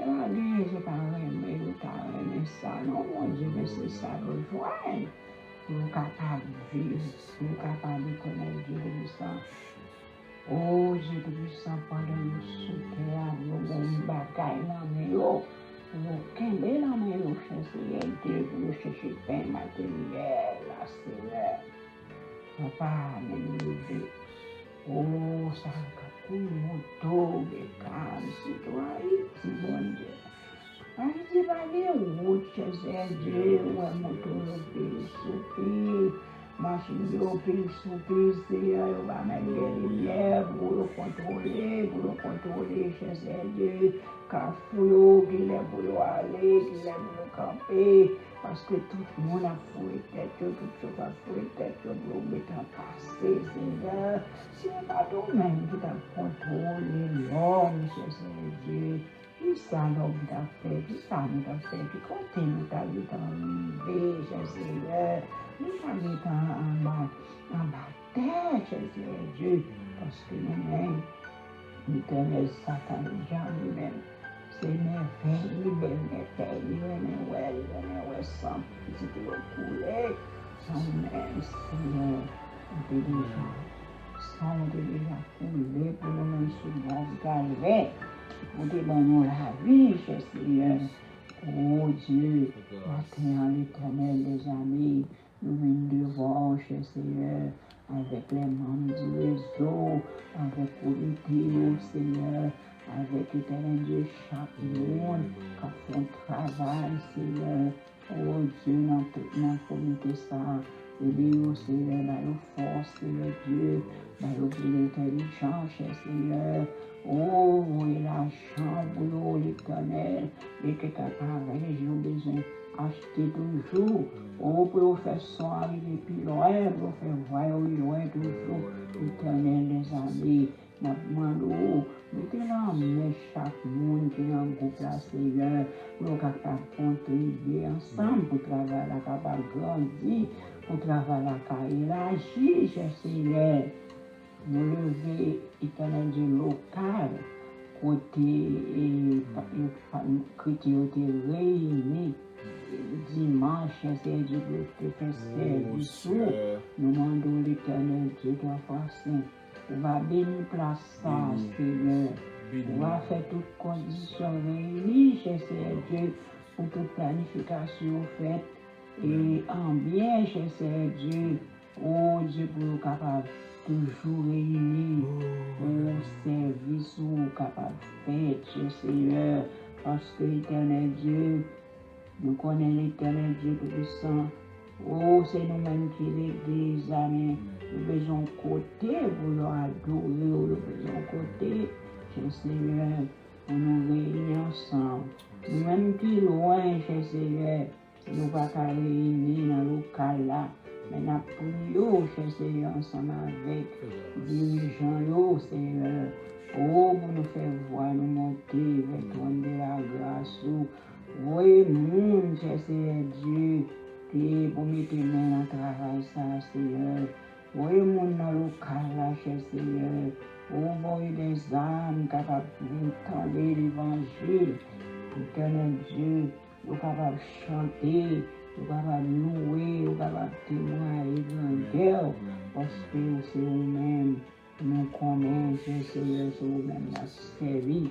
Et la vie, je ne sais pas aimer, je ne ça, non, mon Dieu, mais c'est ça, le joindre. Pour nous capables de vivre, pour nous capables de connaître Dieu de sang. Oh, Dieu de puissant, pendant nous souterrains, nous avons bataille dans nous. Aucun bel homme est au chercher Dieu pour nous chercher pain matériel, la Seigneur. Papa, nous lever. Oh, ça va couler moto, des calmes, c'est toi, c'est bon Dieu. Haïti va aller route, chercher Dieu, ouais, moto, le pays, soupir, machine de pays, soupir, Seigneur, on va mettre les lumières pour le contrôler, chercher Dieu. Fouillot, qu'il est pour le aller, qu'il est pour le camper, parce que tout le monde a fouillé tête, tout le monde a fouillé tête, pour le mettre en passé, Seigneur. C'est pas toi-même qui t'a contrôlé l'homme, Seigneur Dieu. Qui ça l'homme t'a fait, qui ça nous t'a fait, qui continue ta vie d'enlever, Seigneur. Nous t'a mis en bas terre, Seigneur Dieu, parce que nous-mêmes, l'éternel Satan, Jean lui-même, c'est merveille, belle merveille, ouais, sans petit couler, sans même, Seigneur, on déjà coulé pour nous-mêmes sur mon galère, on te donne la vie, cher Seigneur, Oh Dieu, matin, l'Éternel, les amis, nous venons devant, cher Seigneur, avec les membres du réseau, avec l'autorité, Seigneur, avec l'Éternel Dieu, chaque monde qui fait un travail, Seigneur. Oh Dieu, dans toute la communauté, ça, aidez-nous, Seigneur, dans nos forces, Seigneur Dieu, dans nos intelligence, cher Seigneur. Oh, oui, la chambre, l'Éternel, et que capable, j'ai besoin d'acheter toujours. Oh, pour faire son arriver plus loin, pour faire voir loin toujours. L'Éternel, les amis, nous demandons, mettez là, mais chaque monde qui est dans le groupe là, Seigneur, nous capable de contribuer ensemble pour travailler là, capable de grandir, pour travailler là, élargir, cher Seigneur. Nous lever, Éternel Dieu local, côté chrétien réunis, dimanche, Seigneur Dieu, pour te faire service. Nous demandons l'Éternel Dieu de la façon. On va bénir place ça, Seigneur. On va faire toutes conditions réunies, cher Seigneur Dieu, pour toute planification faite. Et en bien, cher Seigneur Dieu, oh Dieu, pour nous capables toujours réunis au service où capable de faire, cher Seigneur, parce que l'Éternel Dieu, nous connaissons l'Éternel Dieu tout-puissant. Oh, c'est nous-mêmes qui l'Église, amen. Nous besoin de côté pour nous adorer, nous besoin de côté, cher Seigneur, pour nous réunir ensemble. Nous-mêmes qui loin, cher Seigneur, nous ne pouvons pas réunir dans le local là. Mais nous prions, cher Seigneur, ensemble avec les dirigeants, Seigneur. Oh, pour nous faire voir, nous monter vers toi de la grâce. Oui, mon cher Seigneur Dieu, et pour mettre main dans le travail, ça, Seigneur. Oui, mon dans le local là, cher Seigneur. Oh, voyez des âmes capables d'entendre l'évangile. Éternel Dieu, nous capables de chanter. Nous capables de louer, nous capables de témoigner l'évangile, parce que c'est nous-mêmes, nous connaissons, Seigneur, c'est nous-mêmes qui avons servi.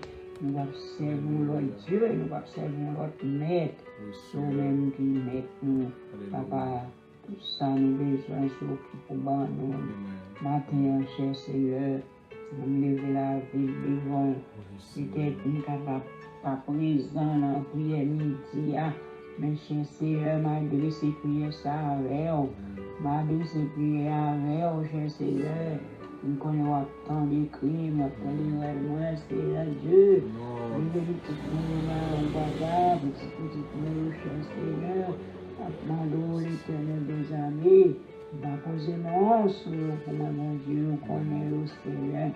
Nous avons servi notre Dieu, nous avons servi notre maître. C'est nous-mêmes qui mettons nous, Papa. Tout ça, nous avons besoin de s'occuper de nous. Matin, cher Seigneur, nous lever la vie devant. Peut-être nous capables pas présent dans la prière midi. Mais cher Seigneur, malgré ces prières, ça avec vous. Malgré ces prières avec vous, cher Seigneur, nous connaissons tant de crimes, tant de règlements, Seigneur Dieu. Nous venons tout le monde là, au bagage, petit nous, cher Seigneur. Demandons l'Éternel des années, va poser non sur pour mon Dieu, nous connaissons le Seigneur.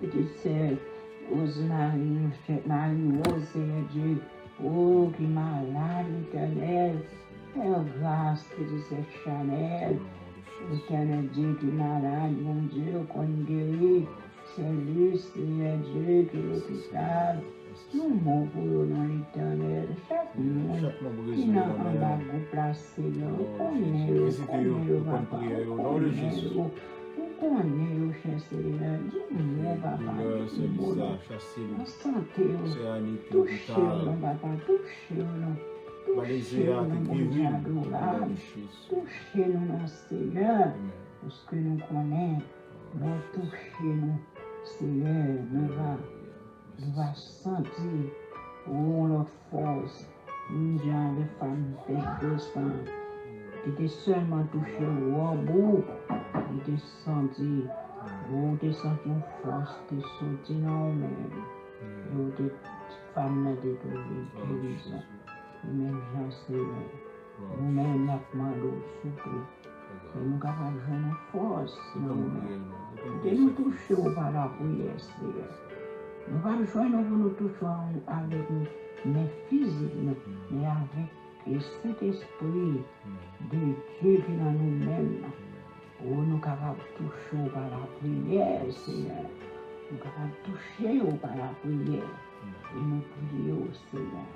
Petite sœur, Marie-Rose, Seigneur Dieu. Oh, qui malade, l'Éternel. Oh, grâce, petite sœur Chanel. L'Éternel Dieu qui malade, mon Dieu, qu'on guérit. C'est lui, Seigneur Dieu, qui est l'hôpital. Nous mourons pour le nom l'Éternel. Chaque monde qui n'a pas de place, Seigneur. Connaît le papa. Connaît le cher Seigneur. Dis-moi, papa. En santé, touchez-nous, papa. Touchez-nous. Touchez-nous, mon Dieu adorable. Touchez-nous, Seigneur. Parce que nous connaissons. Nous touchez-nous, Seigneur. Nous va sentir notre force. Nous avons des femmes faites de sang. Qui étaient seulement touchées au bout. Qui étaient sentis. Nous étaient sentis une force qui sortit dans nous-mêmes. Nous étaient femmes de guérison. Nous-mêmes, Jean Seigneur. Nous-mêmes, nous demandons souffler. Et nous avons une force dans nous-mêmes. Et nous touchons par la prière, Seigneur. Nous ne pouvons pas nous toucher avec mes physiques, mais avec le Saint-Esprit de Dieu qui est dans nous-mêmes. Où nous sommes capables de toucher par la prière, Seigneur. Nous sommes capables de toucher par la prière. Et nous prions, Seigneur.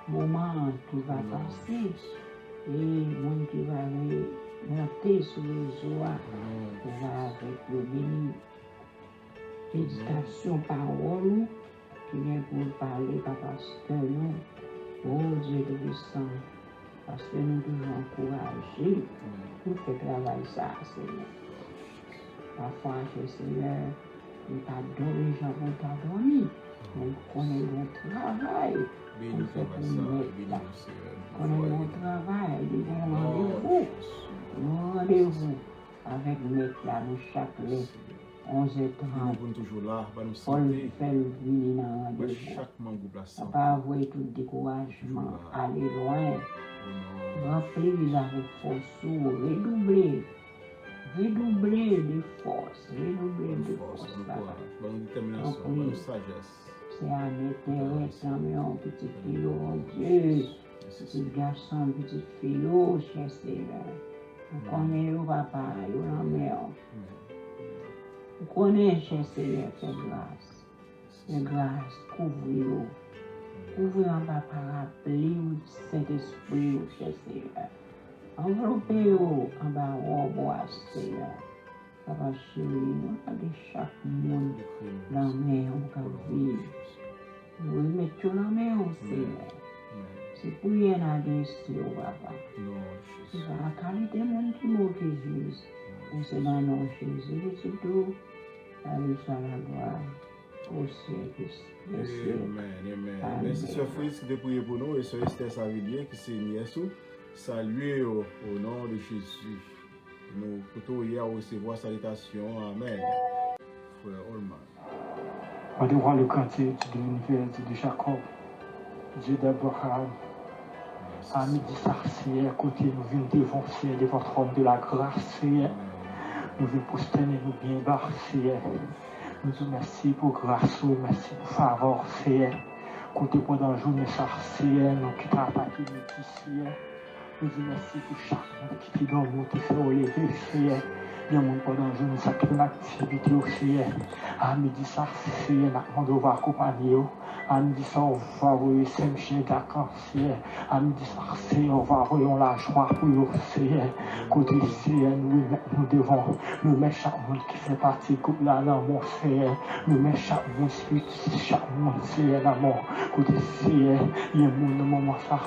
Moment qui va passer, et le monde qui va monter sur les joies, on va avec le béni. Méditation, parole, qui vient pour parler, par pasteur, nous, Oh Dieu Tout-Puissant, parce que nous devons encourager, nous faisons travailler ça, Seigneur. Parfois, Seigneur, nous t'adorons les gens pour t'adorer. Donc, on est bon travail. On fait pour nous mettre. On est bon travail, des bons rendez-vous. Nos rendez-vous avec mettre là, nous chaque 11h30. Paul fait le venir dans le rendez-vous. Pas avoir tout découragement, aller loin. Remplir avec force, redoubler de force, c'est un intérêt quand même, petit fille, oh Dieu, petit garçon, petite fille, oh cher Seigneur. Vous connaissez le papa, la mère. Vous connaissez, cher Seigneur, fais grâce, couvrez-le. Couvrez en papa, rappelez-vous Saint-Esprit, cher Seigneur. Enveloppez-vous en bas au bois, Seigneur. Papa chéri, nous avons chaque monde dans la main, on peut vivre. Nous mettons la main au Seigneur. C'est pour rien à dire, papa. C'est la qualité de monde qui m'a Jésus. Et c'est dans le nom de Jésus, et c'est tout. Allez, soit la gloire au siècle. Amen. Merci, Sœur Fritz, qui a prié pour nous, et Sœur Esther Savillier, qui s'est nièce. Saluer au nom de Jésus. Nous pouvons hier recevoir salutation. Amen. Frère Holman. On devant le grand Dieu de l'univers, Dieu de Jacob, Dieu d'Abraham, à midi sarcière, côté nous venons devant Seigneur, de votre homme de la grâce, Seigneur. Nous venons prosterner, nous bien bas, Seigneur. Nous vous remercions pour grâce, merci pour faveur, Seigneur. Côté pendant le jour, nous sarcière, nous qui t'attaquons, nous Seigneur. Nous disons merci pour chaque monde qui est dans le monde, qui fait relever, Seigneur. Il y a un monde pendant le jour, nous avons une activité au Seigneur. À midi, ça, Seigneur, nous devons accompagner. À midi, ça, on va envoyer 5 chiens d'accord, Seigneur. À midi, ça, Seigneur, on va envoyer la joie pour eux, Seigneur. Côté Seigneur, nous devons nous mettre chaque monde qui fait partie du groupe là, dans mon Seigneur. Nous mettre chaque monde spirituel, chaque monde, Seigneur, dans mon côté Seigneur. Il y a un monde dans moment, ça,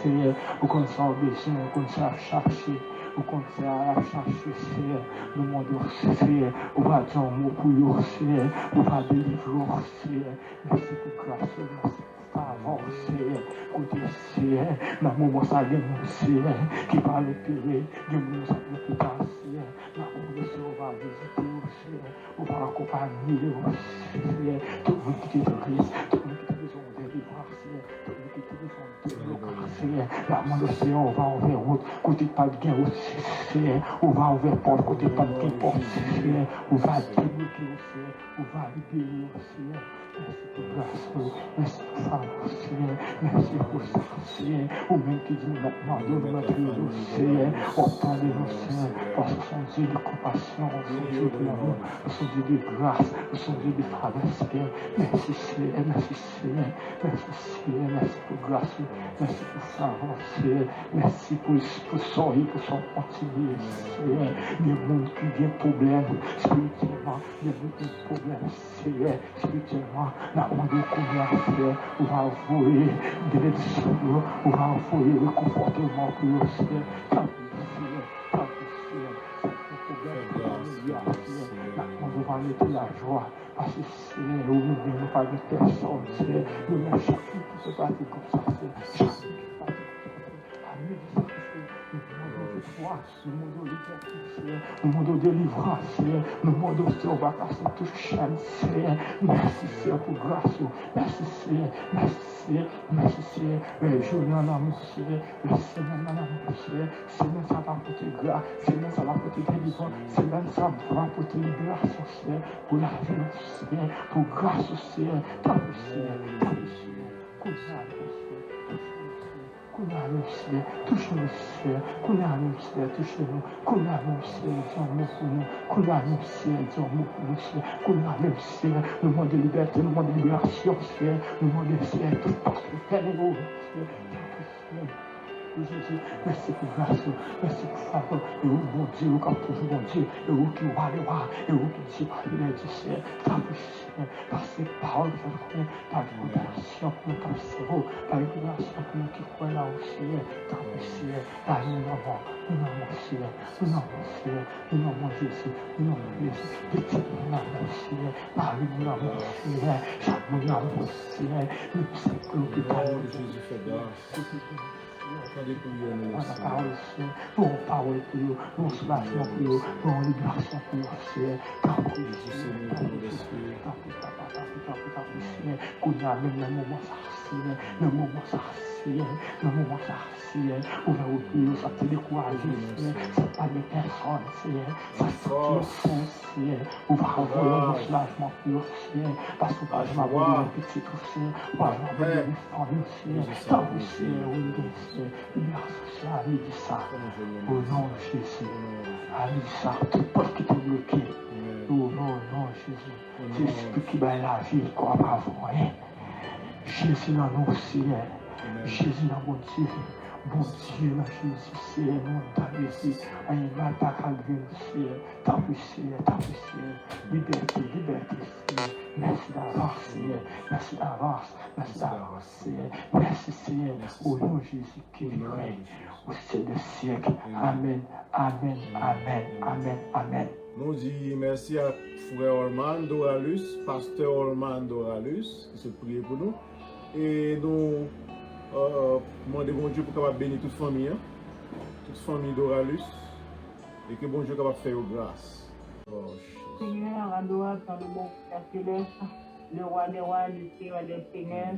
Seigneur, vous connaissez à besoin, vous connaissez à chercher, vous connaissez à chercher, Seigneur, nous demandons, Seigneur, vous va dire un mot pour vous, Seigneur, vous va délivrer, Seigneur, merci pour grâce, merci pour faveur, Seigneur, côté Seigneur, dans le moment ça vient, Seigneur, qui va l'opérer, Dieu nous a l'hôpital, Seigneur, dans le moment ça on va visiter, Seigneur, on va accompagner, Seigneur, tout le monde qui est triste, tout le monde qui a besoin de délivrance, Seigneur, tout le monde qui a besoin de Seigneur, la main de Seigneur, on va envers route, côté pas de gain aussi, Seigneur, on va envers porte, côté pas de gain porte, Seigneur, on va débloquer au Seigneur, on va libérer au Seigneur. Merci pour grâce, merci pour faveur, Seigneur, merci pour ça, Seigneur, ou même qui dit maintenant, donne notre vie, Seigneur, entendez-nous, Seigneur, parce que son Dieu de compassion, son Dieu de l'amour, son Dieu de grâce, son Dieu de faveur, Seigneur, merci Seigneur, merci Seigneur, merci Seigneur, merci pour grâce, merci pour faveur, Seigneur, merci pour sourire, pour son continuer, Seigneur, il y a des gens qui ont des problèmes spirituellement, il y a des problèmes, Seigneur, spirituellement. Là, on doit couvrir, Seigneur, on va envoyer des médecins, on va envoyer le confortement pour le Seigneur. Tant pis, Seigneur, tant pis, Seigneur. Là, on va mettre la joie, parce que Seigneur, nous ne venons pas de personne, Seigneur. Nous mettons chacun qui se passe comme ça, Seigneur. Chacun qui se passe comme ça, Seigneur. Nous demandons liberté, Seigneur. Nous demandons délivrance, Seigneur. Nous demandons, Seigneur, on va casser toute chaîne, Seigneur. Merci, Seigneur, pour grâce. Merci, Seigneur. Merci, Seigneur. Merci, Seigneur. Le jour dans l'amour, Seigneur. Le Seigneur dans l'amour, Seigneur. Seigneur, ça va apporter grâce. Seigneur, ça va apporter délivrance. Seigneur, ça va apporter libération, Seigneur. Pour la vie, Seigneur. Pour grâce, Seigneur. Tant pis, Seigneur. Tant pis, Seigneur. Connais-nous, Seigneur, touche-nous, Seigneur, connais-nous, Seigneur, touche-nous, connais-nous, Seigneur, dis-moi pour nous, connais-nous, Seigneur, dis-moi pour nous, Seigneur, connais-nous, Seigneur, nous demandons de liberté, nous demandons de libération, Seigneur, nous demandons, Seigneur, tout parce que Père, nous, Seigneur, Jésus. Merci pour grâce, merci pour faveur. Et où mon Dieu, où comme toujours mon Dieu, et où qui va les voir, et où qui dit, il est du ciel, ta bouche, par ces paroles que je connais, par l'écoutation pour notre cerveau, par l'écoutation pour nous qui croient là au ciel, ta bouche, par nous n'avons, ciel, nous n'avons ciel, nous n'avons Jésus, nous n'avons Jésus, petit nous n'avons ciel, par nous n'avons ciel, chaque nous n'avons ciel, nous sommes que l'hôpital. Jésus fait grâce. La parole Seigneur, pour parole pour nous, pour soulagement pour nous, pour libération pour nous, Seigneur. Tant que Seigneur, qu'on a même le moment ça, Seigneur, le moment ça, Seigneur, le moment ça, Seigneur, on va oublier, ça te décourage, Seigneur, ça pas de personne, Seigneur, ça se fond, Seigneur, on va avoir le soulagement pour nous, Seieur, parce qu'on va avoir un petit tout, Seieur, on va avoir une famille, Seieur, tant que Seieur, oui, Seieur, libération, ami dit ça, au nom de Jésus, ami dit ça, tout poste qui te bloqué, au nom de Jésus, Jésus qui bat la vie, quoi, avant, hein. Jésus dans nos Seigneur, Jésus dans mon Dieu, bon Dieu dans Jésus, Seigneur, mon Dieu, un mal pas qu'à venir, Seigneur, ta puissance, liberté, Seigneur, merci d'avance, Seigneur, merci d'avance, Seigneur, merci Seigneur, au nom de Jésus qui règne, au ciel des siècles, amen, amen, amen, amen, amen. Nous disons merci à frère Orlando Ralus, pasteur Orlando Ralus, qui se prie pour nous. Et nous demandons bon Dieu pour capable bénir toute famille d'Oralus, et que bon Dieu capable faire grâce. Seigneur, adorable dans le monde céleste, le roi des rois, le Seigneur des seigneurs,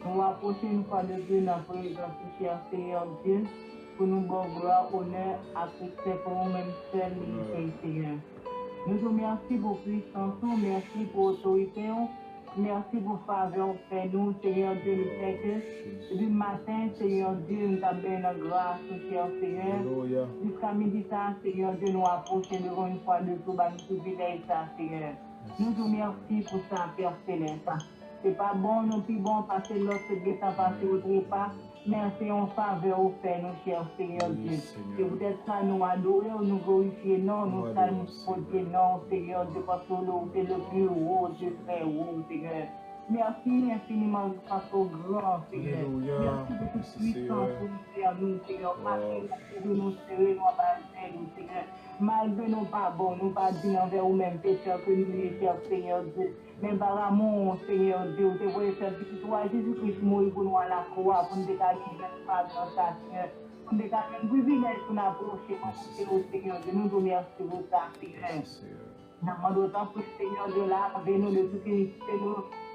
nous approchons une fois de Dieu dans la présence du cher Seigneur Dieu, pour nous donner gloire, honneur, à Christ pour nous-mêmes seuls, Seigneur. Nous vous remercions pour puissance, merci pour autorité, merci pour faveur, Père nous, Seigneur Dieu, nous fait que du matin, Seigneur Dieu, nous avons la grâce, cher Seigneur. Jusqu'à midi, Seigneur Dieu, nous approchons devant une fois de tout, nous privilège, Seigneur. Nous vous remercions pour ça, Père Céleste. C'est pas bon, non plus bon, parce que l'autre Dieu t'a passé au repas. Merci en faveur au Père, nous, cher Seigneur Dieu. Que vous êtes ça, nous adorer, nous glorifier, non, nous saluer, non, Seigneur Dieu, parce que c'est le plus haut, Dieu très haut, Seigneur. Merci infiniment parce que grand, Seigneur. Merci de toute puissance pour nous faire, nous, Seigneur. Malgré nous serrer, nous, Seigneur. Malgré nous pas bon, nous pas dit envers nous-mêmes, pécheurs que nous les cher Seigneur Dieu. Mais par amour, Seigneur Dieu, tu voulais faire petit toi, Jésus-Christ mourir pour nous à la croix, pour nous dégager notre pardon, Seigneur. Pour nous dégager un privilège pour nous approcher, au Seigneur Dieu. Nous vous remercions pour ça, Seigneur. Nous demandons autant pour le Seigneur de là, avec nous de toute iniquité,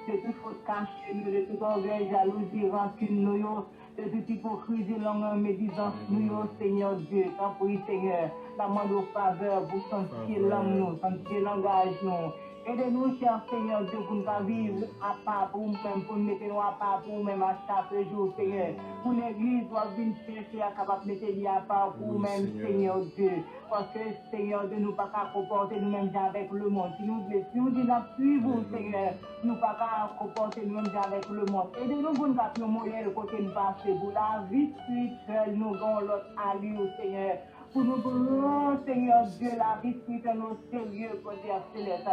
de toute faute cachée, de tout orgueil, jalousie, rancune, nous, de toute hypocrisie, longue médisance, nous, Seigneur Dieu, tant pour le Seigneur. Nous demandons faveur pour sentir l'homme, nous, sentir l'engagement, nous. Aidez-nous, cher Seigneur Dieu, pour nous vivre à part pour nous-mêmes, pour nous mettre à part pour nous-mêmes à chaque jour, Seigneur. Pour l'Église, doit venir chercher à capable mettre à part pour nous-mêmes, Seigneur Dieu. Parce que, Seigneur Dieu, nous ne pouvons pas comporter nous-mêmes avec le monde. Si nous disons suivre, Seigneur, nous ne pouvons pas comporter nous-mêmes avec le monde. Aidez-nous pour nous faire nos moyens de côté de passer. Pour la vie spirituelle, nous avons l'autre allure, Seigneur. Pour nous prendre, Seigneur Dieu, la vie spirituelle au sérieux, pour dire céleste.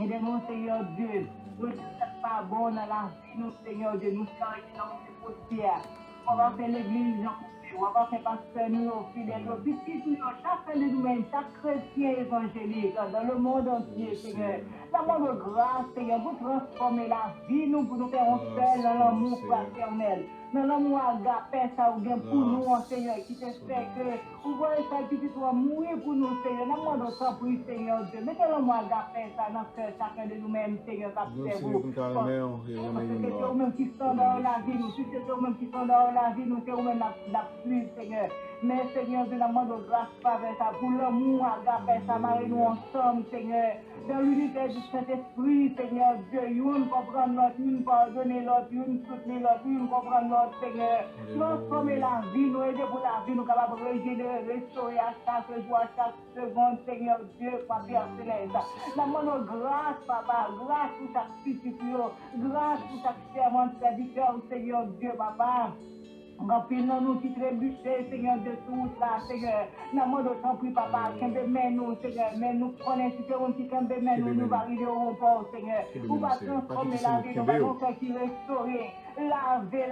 Aidez-nous, Seigneur Dieu. Nous ne sommes pas bons dans la vie, nous, Seigneur Dieu. Nous sommes dans les postières. On va faire l'église, on va faire pasteur, nous, fidèles, nos petits, chacun de nous-mêmes, chaque chrétien évangélique, dans le monde entier, Seigneur. D'amour de grâce, Seigneur, vous transformer la vie, nous, pour nous faire un seul dans l'amour fraternel. Dans l'amour agapé, ça, ou bien pour nous, Seigneur, qui te fait que, vous voyez ça, petit toi, mourir pour nous, Seigneur. D'amour de temps pour Seigneur Dieu. Mettez l'amour agapé, ça, dans chacun de nous-mêmes, Seigneur, parce que c'est eux-mêmes qui sont dans la vie, nous, si c'est eux-mêmes qui sont dans la vie, nous, c'est eux-mêmes la pluie, Seigneur. Mais, Seigneur, de l'amour de grâce, avec ça, pour l'amour agapé, ça, marie-nous ensemble, Seigneur. Dans l'unité du Saint-Esprit, Seigneur Dieu, une comprendre l'autre, une pardonner l'autre, une soutenir l'autre, une comprendre l'autre, Seigneur. Transformer la vie, nous aider pour la vie, nous capables de régénérer, restaurer à chaque jour, à chaque seconde, Seigneur Dieu, Père Céleste. L'amour de grâce, Papa, grâce pour chaque petit, grâce pour chaque servant, serviteur, Seigneur Dieu, Papa. Remplis nous qui trébuchons, Seigneur, de tout ça, Seigneur. Nous demandons tant pis, papa, qu'un mais nous, Seigneur, mais nous prenons si c'est un petit qu'un mais nous va arriver au port, Seigneur. Nous va transformer la vie, nous va faire qui restaurer, laver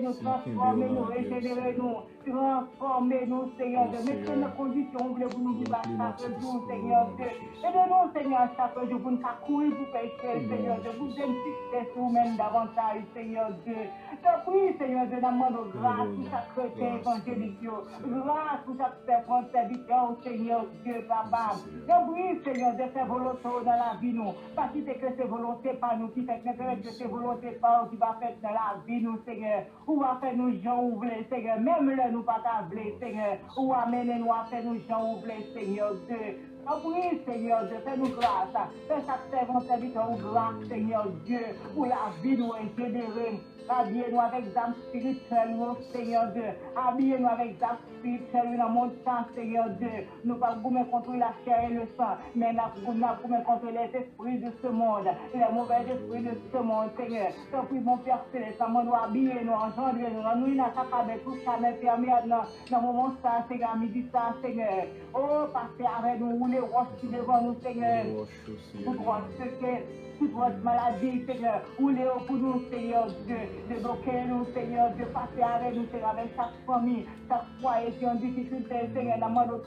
nous, transformer nous, régénérer nous, transformer nous, Seigneur. Mettez nos conditions, vous voulez nous vivre chaque jour, Seigneur. Aidez-nous, Seigneur, chaque jour pour nous courir pour pécher, Seigneur. Je vous insister sur même davantage, Seigneur Dieu. Je prie, Seigneur, de demander grâce pour chaque chrétien évangélique, grâce pour chaque servant serviteur, Seigneur Dieu, Papa. Je prie, Seigneur, de faire volonté dans la vie, nous. Parce que c'est que c'est volonté par nous qui fait que c'est volonté par nous qui va faire dans la vie, nous, Seigneur. Ou va faire nous gens ouvrés, Seigneur. Même là, nous pas tablés, Seigneur. Ou amener nous à faire nous gens ouvrés, Seigneur Dieu. Je prie, Seigneur Dieu, fais-nous grâce. Fais chaque servant serviteur grâce, Seigneur Dieu, pour la vie nous régénérer. Habillez-nous avec âme spirituelle, Seigneur Dieu. Habillez-nous avec âme spirituelle dans mon temps, Seigneur Dieu. Nous ne pouvons pas contre la chair et le sang, mais nous pouvons contre les esprits de ce monde, les mauvais esprits de ce monde, Seigneur. Je prie, mon Père Céleste, nous habillez-nous, engendrez-nous, nous n'avons pas avec tout ça, mais permettez-nous, dans le moment ça, Seigneur, midi ça, Seigneur. Oh, passez avec nous, roulez roches devant nous, Seigneur. Toute votre maladie, Seigneur, roulez pour nous, Seigneur Dieu. Débloquez-nous, Seigneur Dieu, passez avec nous, Seigneur, avec chaque famille, chaque foyer qui est en difficulté, Seigneur.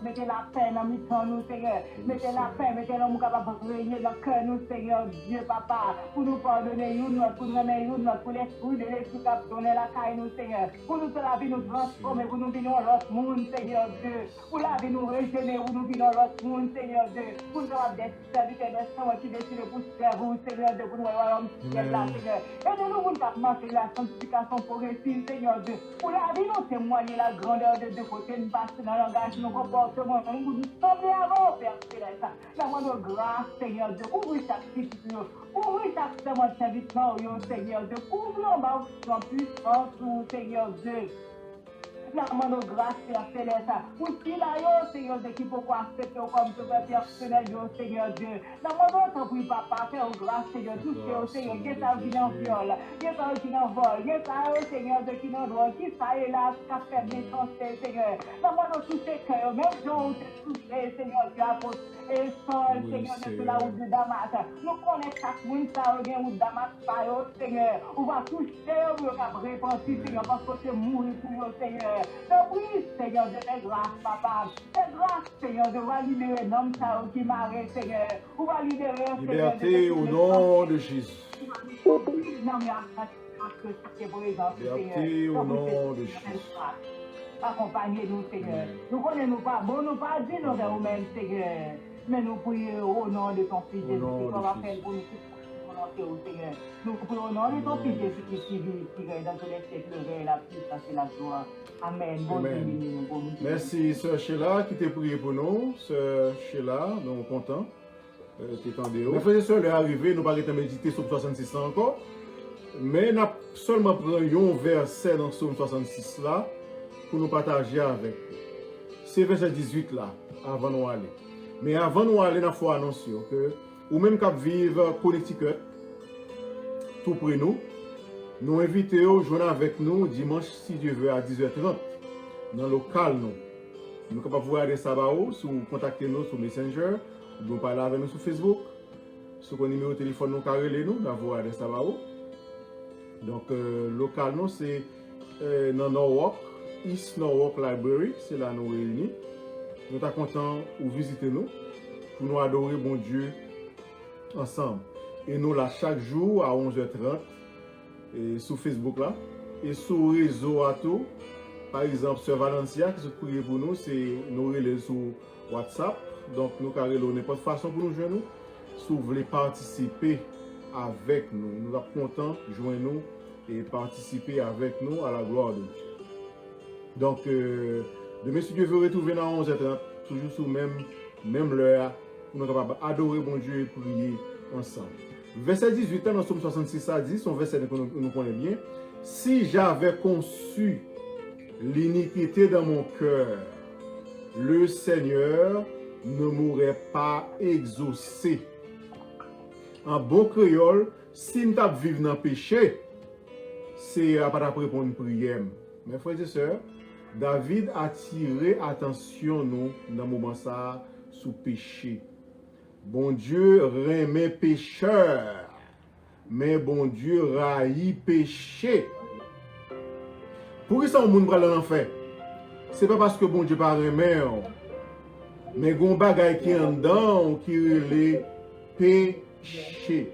Mettez la paix dans mi-temps, nous, Seigneur. Mettez la paix, mettez l'homme capable de régner dans le cœur, nous, Seigneur Dieu, Papa, pour nous pardonner, pour nous remettre, pour l'esprit de l'esprit qui a donné la caille, nous, Seigneur. Pour nous, la vie nous transformer, pour nous venir dans l'autre monde, Seigneur Dieu. Pour la vie nous régénérer, pour nous venir dans l'autre monde, Seigneur Dieu. Pour nous avoir des serviteurs, des saints qui décident pour servir, Seigneur Dieu, pour nous avoir un ciel là, Seigneur. Aidez-nous pour nous marcher la sanctification progressive, Seigneur Dieu. Pour la vie, nous témoigner la grandeur de Dieu, côté nous passer dans le langage, nos comportements, nous nous sembler avant, Père Céleste. La moindre grâce, Seigneur Dieu, ouvrir chaque situation, ouvrir chaque serment de serviteur, Seigneur Dieu, ouvrir en bas en puissance, Seigneur Dieu. La mano grâce, Père Céleste. Aussi là, Seigneur Dieu, qui peut accepter comme sauveur personnel, Seigneur Dieu. La mano, t'en prie, papa, faire grâce, Seigneur, toucher au Seigneur, qui est qui en viol, qui est qui en vol, qui est Seigneur Dieu, qui en droit, qui ça est là, qui a fait méchanceté, Seigneur. La mano, toucher cœur, même Jean, touché, Seigneur Dieu, apôtre, et seul, Seigneur Dieu, sur la route de Damas. Nous connaissons chaque monde, ça, ou bien, route de Damas, par Seigneur. On va toucher, on va répandre, Seigneur, parce que c'est mourir pour nous, Seigneur. Je prie, Seigneur, de tes grâces, papa. Tes grâces, Seigneur, de va libérer l'homme qui m'arrête, Seigneur. On va libérer, Seigneur. Liberté au nom de Jésus. Non, mais liberté au nom de Jésus. Accompagnez-nous, Seigneur. Nous connaissons pas, bon, nous pas dit nous vers nous-mêmes, Seigneur. Mais nous prions au nom de ton Fils Jésus, qu'on va faire pour nous. Seigneur. Nous prions au nom de ton Fils Jésus qui vit, qui règne dans tous les siècles, la puissance et la gloire. Amen. Merci, Sœur Sheila, qui t'a prié pour nous. Sœur Sheila, nous sommes contents. Mes frères et sœurs, est arrivé, nous n'avons pas méditer sur 66 encore. Mais nous avons seulement pris un verset dans Psaume 66 là pour nous partager avec. C'est verset 18 là, avant nous aller. Mais avant nous aller, il faut annoncer que, ou même qu'à vivre Connecticut, tout près nous, nous invitons à jouer avec nous dimanche, si Dieu veut, à 10h30, dans le local. Nous sommes capables de voir des sabbats, contacter nous sur Messenger, ou parler avec nous sur Facebook, sur le numéro de téléphone, nous carrelez nous, d'avoir des sabbats. Donc, le local, nous, c'est dans Norwalk, East Norwalk Library, c'est là nous réunis. Nous sommes contents de visiter nous, pour nous adorer bon Dieu ensemble. Et nous là chaque jour à 11h30 et sur Facebook là et sur le réseau à tout. Par exemple, Sœur Valencia qui se prie pour nous, c'est nous relais sur WhatsApp. Donc nous carrelons n'importe façon pour nous joindre. Si vous voulez participer avec nous, nous sommes contents de joindre nous et participer avec nous à la gloire de Dieu. Donc demain si Dieu veut retrouver dans 11h30, toujours sur même l'heure, pour nous capables d'adorer bon Dieu et prier ensemble. Verset 18 dans Psaume 66 a dit, son verset que nous connaissons bien, si j'avais conçu l'iniquité dans mon cœur, le Seigneur ne m'aurait pas exaucé. En bon créole, si nous vivons dans le péché, c'est à pas répondre une prière. Mes frères et sœurs, David a tiré attention nous dans le moment ça sous péché. Bon Dieu remet pécheur, mais bon Dieu raït péché. Pour ça, on monde va l'enfer. C'est pas parce que bon Dieu pas remet, mais gon bagay qui en dedans qui relève péché.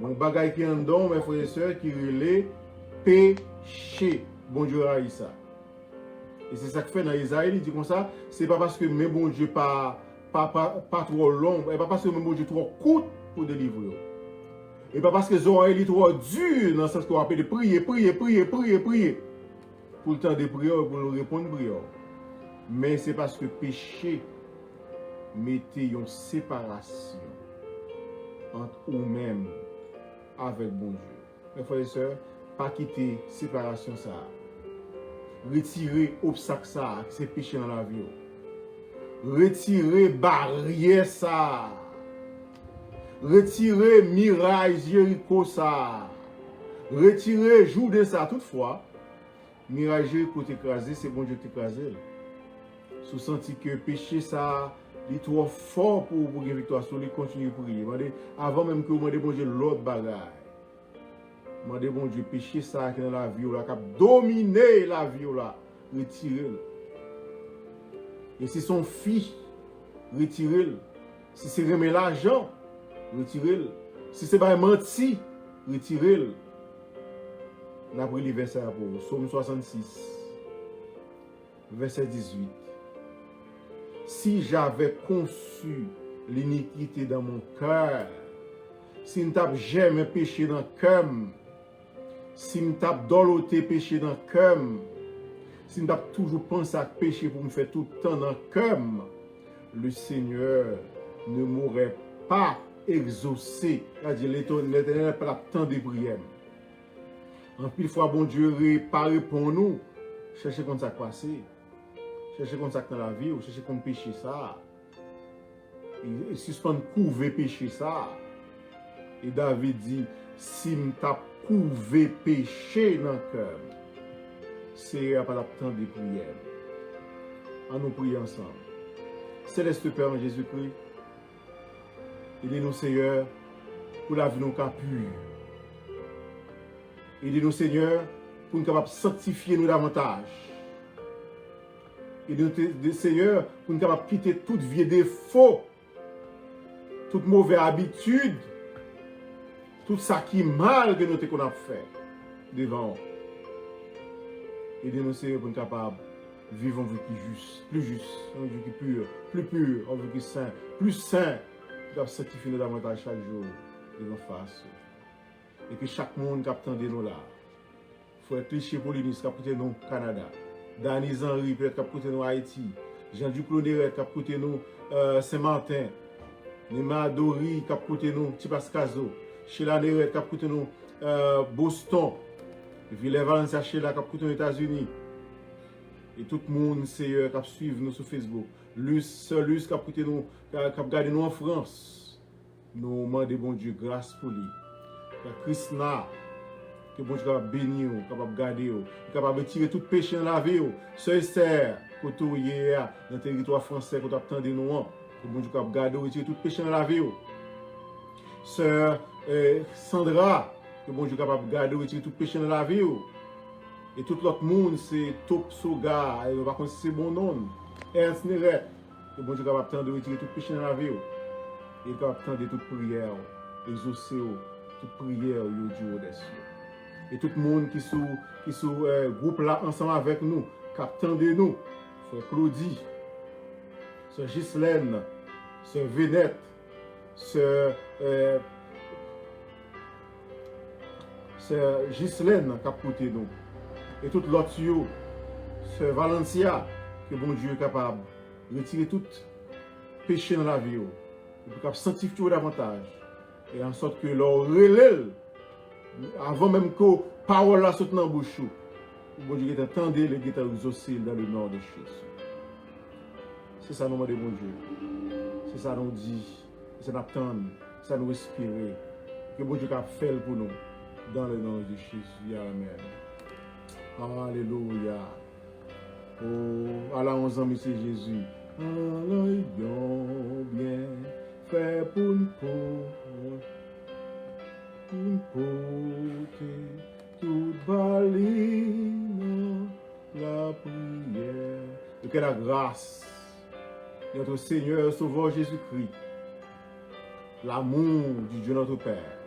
Gon bagay qui en dedans, mes frères et sœurs, qui relève péché. Bon Dieu raït ça. Et c'est ça que fait dans Isaïe, il dit comme ça, c'est pas parce que mes bon Dieu pas trop long, et pas parce que mes bon Dieu trop court pour délivrer. Et pas parce que Zoé est trop dur dans le sens qu'on appelle de prier. Pour le temps de prière, pour nous répondre prière. Mais c'est parce que péché mettait une séparation entre nous-mêmes avec bon Dieu. Mes frères et sœurs, pas quitter séparation ça. Retirer obstacle ça, c'est péché dans la vie. Retirer barrière ça. Retirer mirage Jéricho ça. Retirer jour de ça. Toutefois, mirage Jéricho t'écraser, c'est bon Dieu t'écraser. Sous senti que péché ça, il est trop fort pour gagner victoire, sur lui continuer à prier. Avant même que vous demandez bon Dieu l'autre bagaille. Demandez bon Dieu péché ça qui est dans la vie là, qui a dominé la vie là, retirez-le. Et si son fils, retirez-le. Si c'est remettre l'argent, retirez-le. Si c'est pas menti, retirez-le. On a pris les versets pour Psaume 66, verset 18. Si j'avais conçu l'iniquité dans mon cœur, si je n'avais jamais péché dans le cœur, si je n'avais doloté péché dans le cœur, si je n'avais toujours pensé à pécher pour me faire tout le temps dans le cœur, le Seigneur ne m'aurait pas exaucé. C'est-à-dire l'Éternel n'a pas tant de prières. En plus, fois, bon Dieu pas répond nous. Cherchez comme ça passer. Cherchez comme ça dans la vie, ou cherchez comme pécher ça. Et suspendre couver pécher ça. Et David dit, si m't'a couvé péché dans le cœur, c'est pas la temps de prière. On nous prie ensemble. Céleste Père en Jésus-Christ, aidez-nous Seigneur pour la vie nous pure. Aidez-nous Seigneur pour nous capables de sanctifier nous davantage. Aidez-nous Seigneur pour nous capables de quitter toute vie défaut, toute mauvaise habitude, tout ça qui est mal que nous avons fait devant. Aidez-nous Seigneur pour nous capables de vivre en vie qui est juste, en vie qui est pure, plus pure, en vie qui est sain, plus sain. Nous devons sanctifier nous davantage chaque jour devant face. Et que chaque monde qui attend de nous là, Frère Cliché Polinis qui a coûté nous au Canada, Danis Henry peut-être qui a coûté nous Haïti, Jean-Duc Loderet qui a coûté nous Saint-Martin, Nima Dori qui a coûté nous Tipascazo, Sheila Neret qui a coûté nous Boston, Ville Valencia Sheila qui a coûté nous États-Unis, et tout le monde qui a suivi nous sur Facebook, Lus qui a coûté nous, qui a gardé nous en France, nous demandons bon Dieu grâce pour lui. Krishna, que bon Dieu capable bénir, capable garder, capable tirer tout péché dans la vie. Sœur Esther, que tu es dans le territoire français, que tu attends de nous, que bon Dieu capable garder, retirer tout péché dans la vie. Sœur Sandra, que bon Dieu capable garder, retirer tout péché dans la vie. Et tout l'autre monde, c'est Top Soga, et on va connaître c'est bon nom. Ernst Neret, que bon Dieu capable de retirer tout péché dans la vie. Et capable de toute prière, exaucer. Toute prière au Dieu des cieux. Et tout le monde qui sous groupe là ensemble avec nous, captant de nous, Frère Claudie, Sœur Ghislaine, Sœur Vénette, Sœur Ghislaine qui a côté nous. Et tout l'autre, Sœur Valencia, que bon Dieu est capable de retirer tout péché dans la vie, et capable de sanctifier davantage. Et en sorte que leur relève, avant même que la parole la saute dans la bouche, bon Dieu entendez les guitares exaucés dans le nom de Jésus. C'est ça nous demandons, bon Dieu. C'est ça nous dit. C'est ça nous attend. C'est ça nous respirer. Que bon Dieu a fait pour nous. Dans le nom de Jésus. Amen. Alléluia. Oh, à la 11 ans, c'est Jésus. Alléluia, bien fait pour une porter toute baline la prière. Et que la grâce de notre Seigneur Sauveur Jésus-Christ, l'amour du Dieu notre Père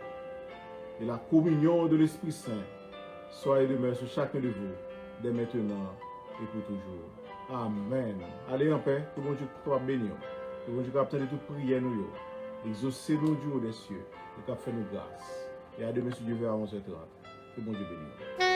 et la communion de l'Esprit Saint soient et demeurent sur chacun de vous, dès maintenant et pour toujours. Amen. Allez en paix, que bon Dieu soit béni. Que bon Dieu capte de toute prière nous. Exaucez-nous du haut des cieux et qu'a fait nous grâce. Et à demain si Dieu veut à 11h30. Que bon Dieu bénisse.